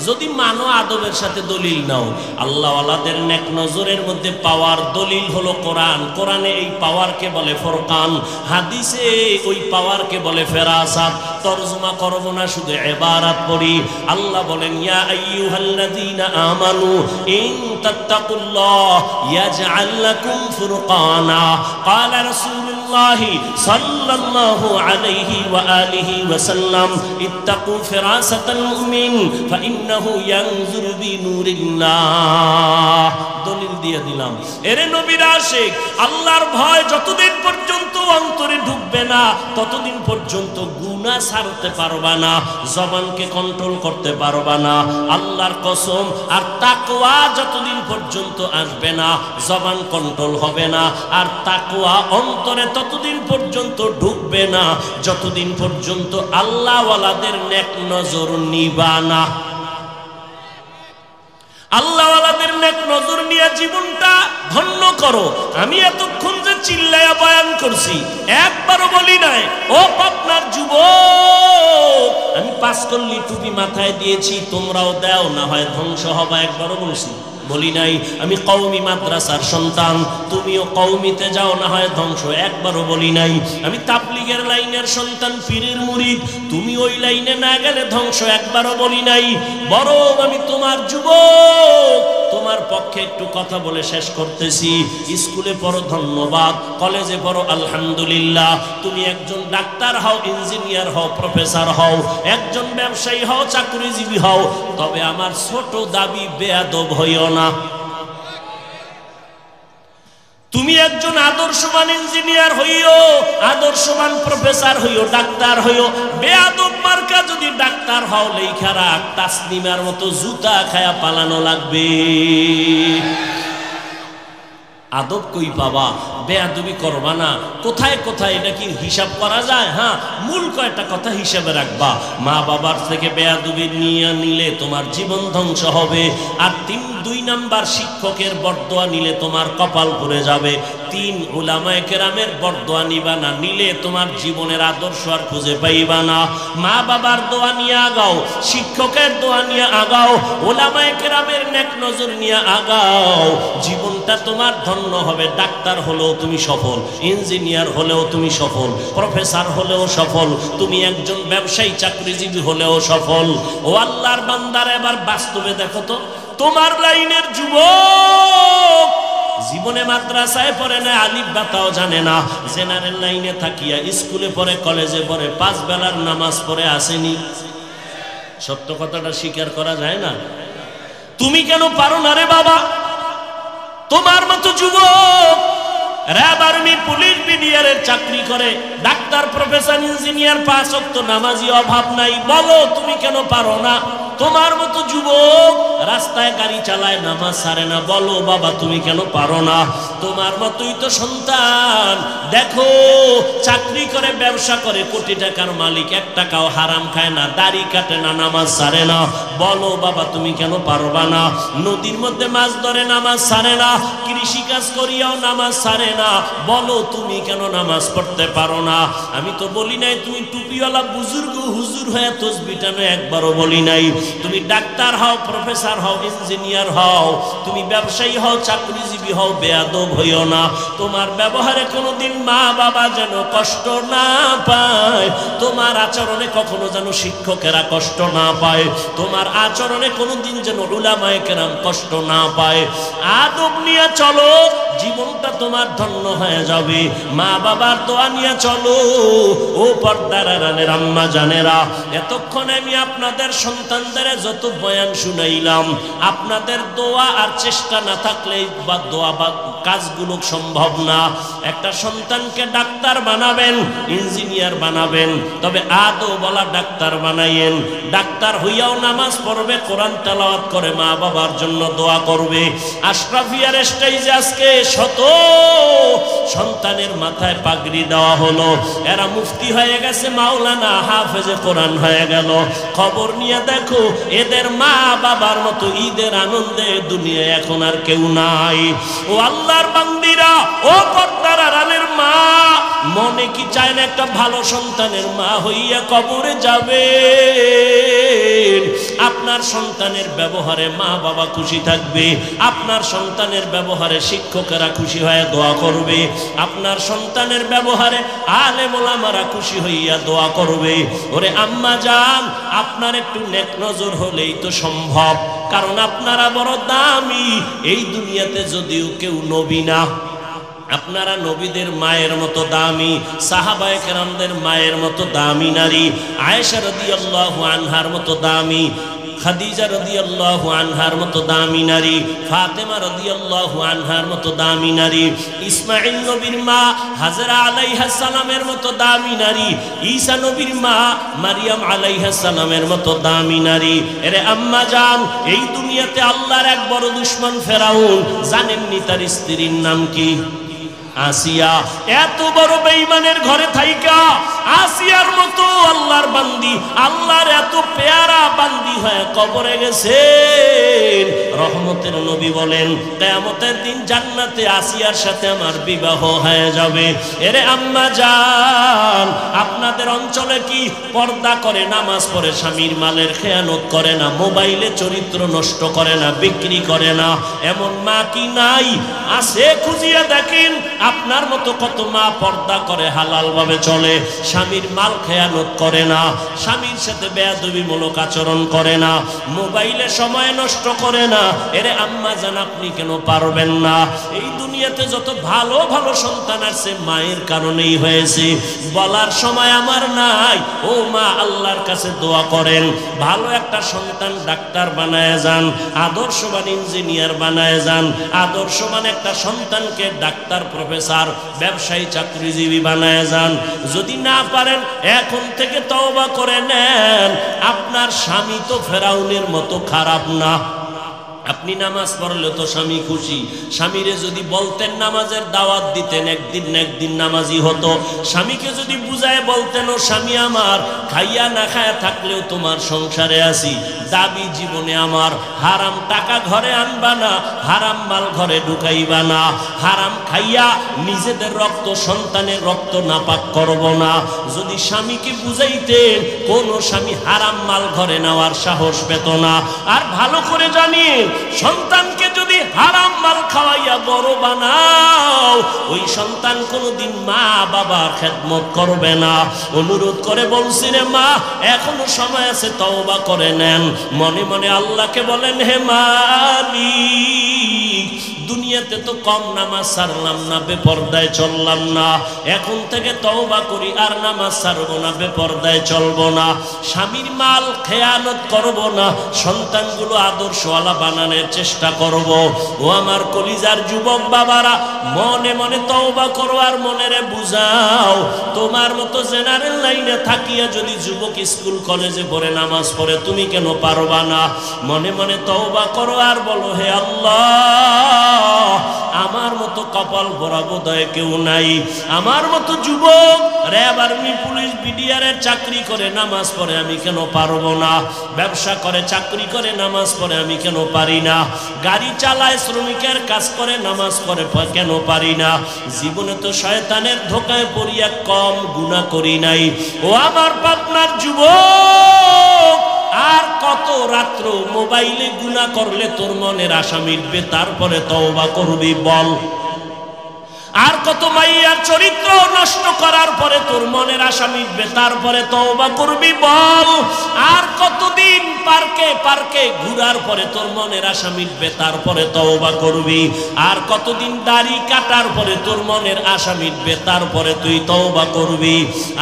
যদি মানো আদবের সাথে দলিল নাও। আল্লাহওয়ালাদের নেক নজরের মধ্যে পাওয়ার দলিল হলো কোরআন। কোরআনে এই পাওয়ারকে বলে ফুরকান, হাদিসে ওই পাওয়ারকে বলে ফেরাসাত। তরজমা করব না, শুধু ইবারত পড়ি। আল্লাহ বলেন, ইয়া আইয়ুহাল্লাযীনা আমানু ইন তাত্তাকুল্লাহ ইয়াজআল লাকুম ফুরকানা। ক্বালা রাসূলুল্লাহ রাসূলুল্লাহি সাল্লাল্লাহু আলাইহি ওয়া আলিহি ওয়াসাল্লাম ইত্তাকু ফিরাসাতাল মুমিন ফাইন্নাহু ইয়ানজুরু বিনুরিল্লাহ। দলিল দিয়ে দিলাম। এরে নবীর আশিক, আল্লাহর ভয় যতদিন পর্যন্ত অন্তরে ঢুকবে না ততদিন পর্যন্ত গুনাহ ছাড়তে পারবা না, জবানকে কন্ট্রোল করতে পারবা না। আল্লাহর কসম, আর তাকওয়া যতদিন পর্যন্ত আসবে না জবান কন্ট্রোল হবে না, আর তাকওয়া অন্তরে ততদিন পর্যন্ত ঢুকবে না যতদিন পর্যন্ত আল্লাহওয়ালাদের নেক নজর নিবা না। আল্লাহওয়ালাদের নেক নজর নিয়ে জীবনটা ধন্য করো। আমি এতক্ষণ যে চিল্লায়া বয়ান করছি একবারও বলি নাই ও পাবনার যুবক আমি পাঁচকল্লি টুপি মাথায় দিয়েছি তোমরাও দাও, না হয় ধ্বংস হবা, একবারও বলছি? বলি নাই। আমি কওমি মাদ্রাসার সন্তান, তুমিও কওমিতে যাও, না হয় ধ্বংস, একবারও বলি নাই। আমি তাবলীগের লাইনের সন্তান, পীরের মুরিদ, তুমি ওই লাইনে না গেলে ধ্বংস, একবারও বলি নাই। বরং আমি তোমার যুবক, তোমার পক্ষে একটু কথা বলে শেষ করতেছি। স্কুলে পড়ো ধন্যবাদ, কলেজে পড়ো আলহামদুলিল্লাহ, তুমি একজন ডাক্তার হও, ইঞ্জিনিয়ার হও, প্রফেসর হও, একজন ব্যবসায়ী হও, চাকরিজীবী হও, তবে আমার ছোট দাবি বেয়াদব হইও না। তুমি একজন আদর্শবান ইঞ্জিনিয়ার হইও, আদর্শবান প্রফেসর হইও, ডাক্তার হইও, বেয়াদব মার্কা যদি ডাক্তার হও লেখা রাখ, তাসলিমার মতো জুতা খায়া পালানো লাগবে। আদব কই পাবা? বেয়াদবি করবা না। কোথায় কোথায় এটা কি হিসাব করা যায়? হ্যাঁ, মূল কয়টা কথা হিসাবে রাখবা। মা বাবার থেকে বেয়াদবি নিয়ে নিলে তোমার জীবন ধ্বংস হবে। আর দুই নাম্বার, শিক্ষকের বরদোয়া নিলে তোমার কপাল পুড়ে যাবে। 3, উলামায়ে কেরামের বরদোয়া নিবা না, নিলে তোমার জীবনের আদর্শ আর খুঁজে পাইবা না। মা বাবার দোয়া নিয়ে আগাও, শিক্ষকের দোয়া নিয়ে আগাও, উলামায়ে কেরামের নেক নজর নিয়ে আগাও, জীবনটা তোমার ধন্য হবে। ডাক্তার হলেও তুমি সফল, ইঞ্জিনিয়ার হলেও তুমি সফল, প্রফেসর হলেও সফল, তুমি একজন ব্যবসায়ী চাকরিজীবী হলেও সফল। ও আল্লাহর বান্দারা, এবার বাস্তবে দেখো তো, তোমার লাইনের যুবক জীবনে মাদ্রাসায় পড়ে না, আলিফ বাতাও জানে না, জেনারেল লাইনে থাকিয়া স্কুলে পড়ে, কলেজে পড়ে, 5 বেলার নামাজ পড়ে আসেনি। সত্য কথাটা স্বীকার করা যায় না? তুমি কেন পারো না রে বাবা? তোমার মতো যুবক র‍্যাব, আর্মি, পুলিশ, বিডিআরের চাকরি করে, ডাক্তার, প্রফেসর, ইঞ্জিনিয়ার, 5 ওয়াক্ত নামাজি, অভাব নাই। বলো তুমি কেন পারো না? তোমার মতো যুবক রাস্তায় গাড়ি চালায়, নামাজ ছাড়ে না। বলো বাবা তুমি কেন পারো না? তোমার মতোই তো সন্তান দেখো, চাকরি করে, ব্যবসা করে, কোটি টাকার মালিক, 1 টাকাও হারাম খায় না, দাড়ি কাটে না, নামাজ ছাড়ে না। বলো বাবা তুমি কেন পারবা না? নদীর মধ্যে মাছ ধরে, নামাজ ছাড়ে না, কৃষি কাজ করিয়াও নামাজ ছাড়ে না। বলো তুমি কেন নামাজ পড়তে পারো না? আমি তো বলি নাই তুমি টুপিওয়ালা বুজুর্গ হুজুর হয়ে তসবিহ টানো, একবারও বলি নাই। তুমি ডাক্তার হও, প্রফেসর হও, ইঞ্জিনিয়ার হও, তুমি ব্যবসায়ী হও, চাকরিজীবী হও, বেয়াদব হইও না। তোমার ব্যবহারে কোনোদিন মা বাবা যেন কষ্ট না পায়, তোমার আচরণে কখনো যেন শিক্ষকেরা কষ্ট না পায়, তোমার আচরণে কোনোদিন যেন উলামায়ে কেরাম কষ্ট না পায়। আদব নিয়ে চলো, জীবনটা তোমার ধন্য হয়ে যাবে। মা বাবার দোয়া নিয়ে চলো। ও পর্দার আড়ালের আম্মা জানেরা, এতক্ষণে আমি আপনাদের সন্তানদের যত বয়ান শুনাইলাম, আপনাদের দোয়া আর চেষ্টা না থাকলে বা দোয়া বা কাজগুলো সম্ভব না। একটা সন্তানকে ডাক্তার বানাবেন, ইঞ্জিনিয়ার বানাবেন, তবে আদৌ বলা ডাক্তার বানাইয়েন। ডাক্তার হইয়াও নামাজ পড়বে, কোরআন তেলাওয়াত করে, মা বাবার জন্য দোয়া করবে। আশরাফিয়ার স্টেজে আজকে শত সন্তানের মাথায় পাগড়ি দেওয়া হলো, এরা মুফতি হয়ে গেছে, মাওলানা, হাফেজে কোরআন হয়ে গেল। খবর নিয়ে দেখো, এদের মা বাবার মতো ঈদের আনন্দে দুনিয়ায় এখন আর কেউ নাই। ও আল্লাহর বান্দিরা, ও পর্দার আড়ালের মা, মনে কি চায় না একটা ভালো সন্তানের মা হইয়া কবরে যাবে? আপনার সন্তানের ব্যবহারে মা বাবা খুশি থাকবে, আপনার সন্তানের ব্যবহারে শিক্ষকেরা খুশি হয়ে দোয়া করবে, আপনার সন্তানের ব্যবহারে আলেম ওলামারা খুশি হইয়া দোয়া করবে। ওরে আম্মা জান, আপনার একটু নেক নজর হলেই তো সম্ভব, কারণ আপনারা বড় দামি। এই দুনিয়াতে যদিও কেউ নবী না, আপনারা নবীদের মায়ের মতো দামি, সাহাবায়ে কেরামদের মায়ের মতো দামি নারী, আয়েশা রাদিয়াল্লাহু আনহার মতো দামি, খাদিজা রাদিয়াল্লাহু আনহার মতো দামি নারী, ফাতেমা রাদিয়াল্লাহু আনহার মতো দামি নারী, ইসমাঈল নবীর মা হাজরা আলাইহিস সালামের মতো দামি নারী, ঈসা নবীর মা মারিয়াম আলাইহিস সালামের মতো দামি নারী। এরে আম্মা জান, এই দুনিয়াতে আল্লাহর এক বড় দুশমন ফেরাউন, জানেননি তার স্ত্রীর নাম কি? আসিয়া। এত বড় বেঈমানের ঘরে থাইকা আসিয়ার মতো আল্লাহর বান্দি, আল্লাহর এত পেয়ারা বান্দি হয়ে কবরে গেছেন। রহমতের নবী বলেন কিয়ামতের দিন জান্নাতে আসিয়ার সাথে আমার বিবাহ হয়ে যাবে। এরে আম্মা জান, আপনাদের অঞ্চলে কি পর্দা করে, নামাজ পড়ে, স্বামীর মালের খেয়ানত করে না, মোবাইলে চরিত্র নষ্ট করে না, বিক্রি করে না, এমন মা কি নাই? আছে, খুঁজিয়া দেখেন। আপনার মতো কত মা পর্দা করে, হালাল ভাবে চলে, স্বামীর মাল খেয়ানত করে না, স্বামীর সাথে বেয়াদবিমূলক আচরণ করে না, মোবাইলে সময় নষ্ট করে না। এরে আম্মা জান, আপনি কেন পারবেন না? এই দুনিয়াতে যত ভালো ভালো সন্তান আছে মায়ের কারণেই হয়েছে। বলার সময় আমার নাই। ও মা, আল্লাহর কাছে দোয়া করেন, ভালো একটা সন্তান ডাক্তার বানায় যান, আদর্শবান ইঞ্জিনিয়ার বানায় যান, আদর্শবান একটা সন্তানকে ডাক্তার, প্রফেসর, ব্যবসায়ী, চাকরিজীবী বানায় যান। যদি না পারেন এখন থেকে তওবা করে নেন। আপনার স্বামী তো ফেরাউনের মতো খারাপ না। আপনি নামাজ পড়লে তো স্বামী খুশি। স্বামীরে যদি বলতেন নামাজের দাওয়াত দিতেন, একদিন না একদিন নামাজি হতো। স্বামীকে যদি বুঝায় বলতেন, ও স্বামী আমার, খাইয়া না খায়া থাকলেও তোমার সংসারে আছি, দাবি জীবনে আমার হারাম টাকা ঘরে আনবা না, হারাম মাল ঘরে ঢুকাইবা না, হারাম খাইয়া নিজেদের রক্ত, সন্তানের রক্ত নাপাক করব না। যদি স্বামীকে বুঝাইতেন, কোন স্বামী হারাম মাল ঘরে নেওয়ার সাহস পেত না। আর ভালো করে জানিয়ে, সন্তানকে যদি হারাম মাল খাওয়াইয়া বড় বানাও, ওই সন্তান কোনোদিন মা বাবার খেদমত করবে না। অনুরোধ করে বলছি রে মা, এখনো সময় আছে, তওবা করে নেন। মনে মনে আল্লাহকে বলেন, হে মালিক, দুনিয়াতে তো কম নামাজ ছাড়লাম না, বেপরদায় চললাম না, এখন থেকে তওবা করি, আর নামাজ ছাড়বো না, বেপরদায় চলবো না, স্বামীর মাল খেয়ানত করব না, সন্তানগুলো আদর্শওয়ালা বানানোর চেষ্টা করব। ও আমার কলিজার যুবক বাবারা, মনে মনে তওবা করো আর মনেরে বুঝাও। তোমার মতো জেনারেল লাইনে থাকিয়া যদি যুবক স্কুল কলেজে পড়ে, নামাজ পড়ে, তুমি কেন পারবা না? মনে মনে তওবা করো আর বলো, হে আল্লাহ, আমার মতো কপাল ভরা বোধহয় কেউ নাই। আমার মতো যুবক র্যাব, আর্মি, পুলিশ, বিডিআরের চাকরি করে, নামাজ পড়ে, আমি কেন পারবো না? ব্যবসা করে, চাকরি করে, নামাজ পড়ে, আমি কেন পারি না? গাড়ি চালায়, শ্রমিকের কাজ করে, নামাজ পড়ে, কেন পারি না? জীবনে তো শয়তানের ধোকায় পড়িয়া কম গুনাহ করি নাই। ও আমার পাবনার যুবক, আর কত রাত্র মোবাইলে গুনাহ করলে তোর মনের আশা মিটবে, তারপরে তওবা করবি বল? আর কত মাইয়ার চরিত্র নষ্ট করার পরে তোর মনের আশা মিটবে, তারপরে তওবা করবি বল? আর কতদিন পার্কে পার্কে ঘুরার পরে তোর মনের আশা মিটবে, তারপরে তওবা করবি? আর কতদিন দাড়ি কাটার পরে তোর মনের আশা মিটবে, তারপরে তুই তওবা করবি?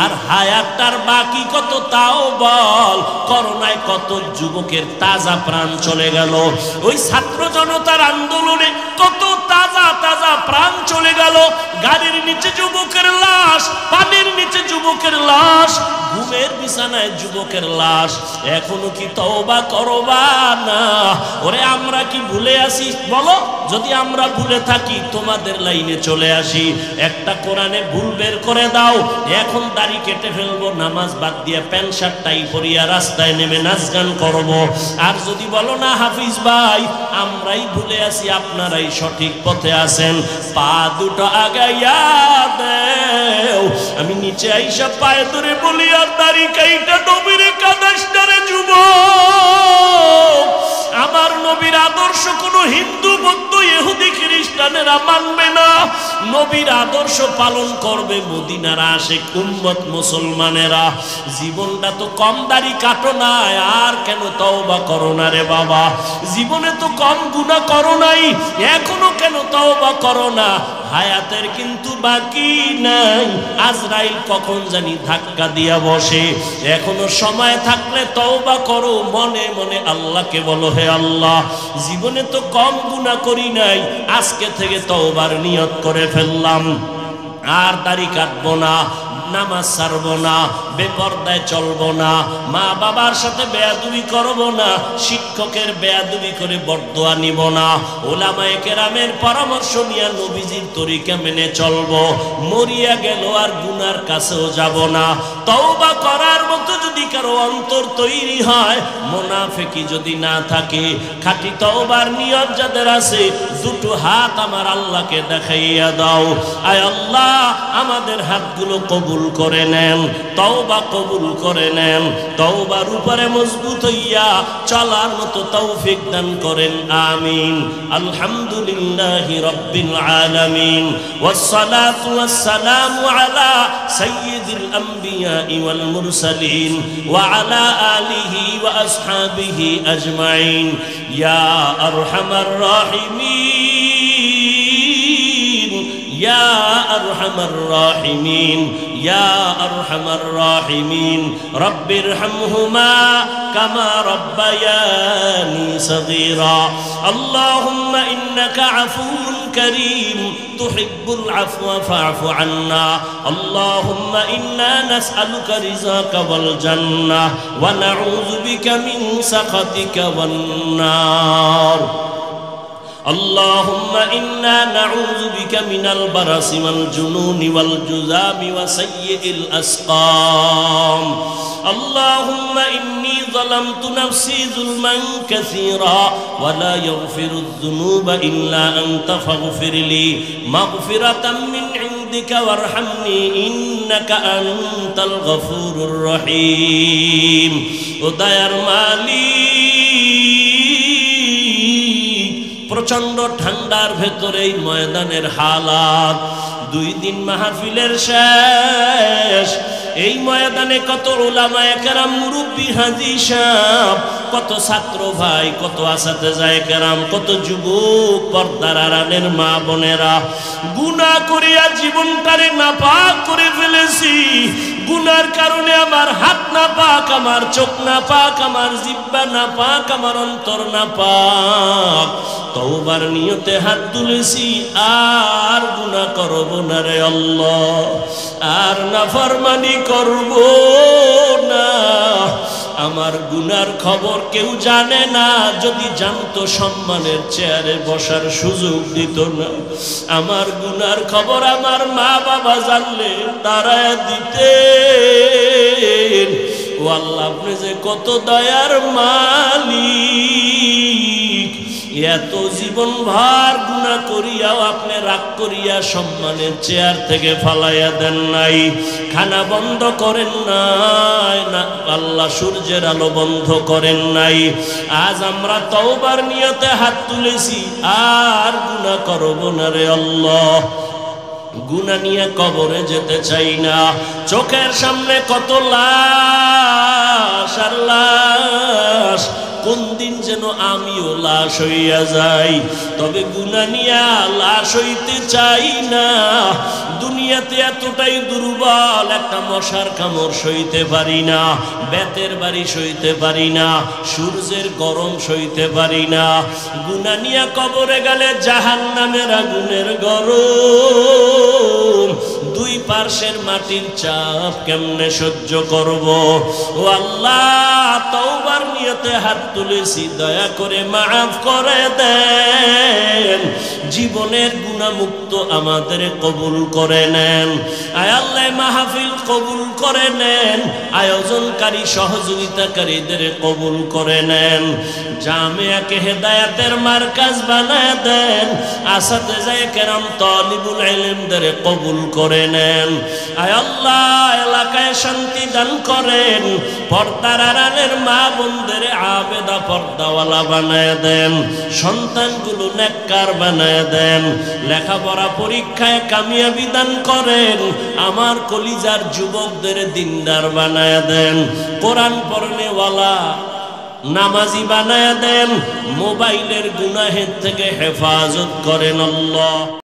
আর হায়াতটার বাকি কত তাও বল? করোনায় কত যুবকের তাজা প্রাণ চলে গেল, ওই ছাত্র জনতার আন্দোলনে কত তাজা তাজা প্রাণ চলে গেল। গাড়ির নিচে যুবকের লাশ, পানির নিচে যুবকের লাশ, ঘুমের বিছানায় যুবকের লাশ। এখনো কি তওবা করবা না? ওরে আমরা কি ভুলে আসি বলো? যদি আমরা ভুলে থাকি, তোমাদের লাইনে চলে আসি। একটা কোরআনে ভুল বের করে দাও, এখন দাড়ি কেটে ফেলবো, নামাজ বাদ দিয়ে প্যান্ট শার্ট টাই পরিয়া রাস্তায় নেমে নাচ গান করবো। আর যদি বলো না হাফিজ ভাই, আমরাই ভুলে আসি, আপনারাই সঠিক পথে আছেন, পা দুটো আগাইয়া দেও। আমি নিচে আইসা পায়ে ধরে বলি, আর দাড়ি কাইটা নবীর কাদাসটারে যুবক, আমার নবীর আদর্শ কোনো হিন্দু, বৌদ্ধ, ইহুদি, খ্রিস্টানেরা মানবে না। নবীর আদর্শ পালন করবে মদিনার আশিক উম্মত মুসলমানেরা। জীবনটা তো কম দাড়ি কাটো না, আর কেন তওবা করো না রে বাবা? জীবনে তো কম গুনাহ করো নাই, এখনো কেন তওবা করো না? হায়াতের কিন্তু বাকি নাই, আজরাইল কখন জানি ধাক্কা দিয়া বসে। এখনো সময় থাকলে তওবা করো, মনে মনে আল্লাহকে বলো, হে আল্লাহ জীবনে তো কম গুনাহ করি নাই, আজকে থেকে তওবার নিয়ত করে ফেললাম, আর দাড়ি কাটবো না, নামাজ ছাড়বো না, বেপরদায় চলবো না, মা বাবার সাথে বেয়াদবি করবো না, শিক্ষকের বেয়াদবি করে বরদোয়া নিব না, ওলামায়ে কেরামের পরামর্শ নিয়ে নবীজির তরিকা মেনে চলবো, মরিয়া গেল আর গুনার কাছেও যাব না। তওবা করার মতো যদি কারো অন্তর তৈরি হয়, মুনাফিকি যদি না থাকে, খাঁটি তওবার নিয়ত যাদের আছে, দুটো হাত আমার আল্লাহকে দেখাইয়া দাও। আয় আল্লাহ আমাদের হাতগুলো কবুল করে নেন, তওবা কবুল করে নেন, তওবার উপরে মজবুত হইয়া চলার মতো তৌফিক দান করেন, আমিন। আলহামদুলিল্লাহি রাব্বিল আলামিন, ওয়াসসালাতু ওয়াসসালামু আলা সাইয়্যিদিল আমবিয়া ওয়াল মুরসালিন ওয়া আলা আলিহি ওয়া আসহাবিহি আজমাইন। ইয়া আরহামার রাহিমিন, ইয়া আরহামার রাহিমিন, ইয়া আরহামার রাহিমিন, রব্বিরহামহুমা কামা রব্বায়ানি সগীরা। আল্লাহুম্মা ইন্নাকা আফুউন কারীম তুহিব্বুল আফওয়া ফা'ফু আন্না। আল্লাহুম্মা ইন্না নাসআলুকা রিযাকা ওয়াল জান্নাহ ওয়া নাউযু বিকা মিন সাখাতিকা ওয়ান নার। اللهم إنا نعوذ بك من البرص والجنون والجذام وسيء الأسقام. اللهم إني ظلمت نفسي ظلما كثيرا ولا يغفر الذنوب إلا أنت فاغفر لي مغفرة من عندك وارحمني إنك أنت الغفور الرحيم. ودير مالي প্রচন্ড ঠান্ডার ভেতরে এই ময়দানের হালাত, 2 দিন মাহফিলের শেষ, এই ময়দানে কত উলামায়ে কেরাম, মুরব্বি হাজী সাহেব, কত ছাত্র ভাই, কত আসাতেজায়ে কেরাম, কত যুবক পর্দার আড়ালের মা বোনেরা, গুনাহ করিয়া জীবনটারে নাপাক করে ফেলেছি। গুনার কারণে আমার হাত নাপাক, আমার চোখ নাপাক, আমার জিহ্বা নাপাক, আমার অন্তর নাপাক। তওবার নিয়তে হাত তুলেছি, আর গুনাহ করব না রে আল্লাহ, আর নাফরমানি করব না। আমার গুনার খবর কেউ জানে না, যদি জানতো সম্মানের চেয়ারে বসার সুযোগ দিত না। আমার গুনার খবর আমার মা বাবা জানলে দাঁড়ায় দিতেন। ও আল্লাহ, আপনি যে কত দয়ার মালিক, এত জীবন ভার গুনাহ করিয়াও আপনি রাগ করিয়া সম্মানের চেয়ার থেকে ফালাইয়া দেন নাই, খানা বন্ধ করেন নাই না আল্লাহ, সূর্যের আলো বন্ধ করেন নাই। আজ আমরা তওবার নিয়তে হাত তুলেছি, আর গুনাহ করব না রে আল্লাহ। গুনাহ নিয়ে কবরে যেতে চাই না। চোখের সামনে কত লাশ আর লাশ, কোন দিন যেন আমিও লাশ হইয়া যাই, তবে গুনাহ নিয়া লাশ হইতে চাই না। দুনিয়াতে এতটাই দুর্বল, একটা মশার কামড় সইতে পারি না, বেতের বাড়ি সইতে পারি না, সূর্যের গরম সইতে পারি না। গুনাহ নিয়া কবরে গেলে জাহান্নামের আগুনের গরম, 2 পার্শ্বের মাটির চাপ কেমনে সহ্য করব। ও আল্লাহ, তওবার নিয়তে হাত তুলেছি, দয়া করে মাফ করে দেন। জীবনের গুনাহমুক্ত আমাদের কবুল করে নেন। আয় আল্লাহ, মাহফিল কবুল করে নেন, আয়োজনকারী সহযোগিতাকারীদের কবুল করে নেন, জামিয়াকে হেদায়েতের মার্কাজ বানায় দেন, আসাতেজায়ে কেরাম তালিবুল ইলমদের কবুল করে নেন। আয় আল্লাহ, এলাকায় শান্তি দান করেন, পর্দার আড়ালের মা বোনদের আবেদা পর্দাওয়ালা বানায় দেন, সন্তানগুলো নেককার বানায় দেন, লেখাপড়া পরীক্ষায় কামিয়াবি দান করেন, আমার কলিজার যুবকদের দিনদার বানায় দেন, কোরআন পড়নেওয়ালা নামাজি বানায় দেন, মোবাইলের গুনাহের থেকে হেফাজত করেন আল্লাহ।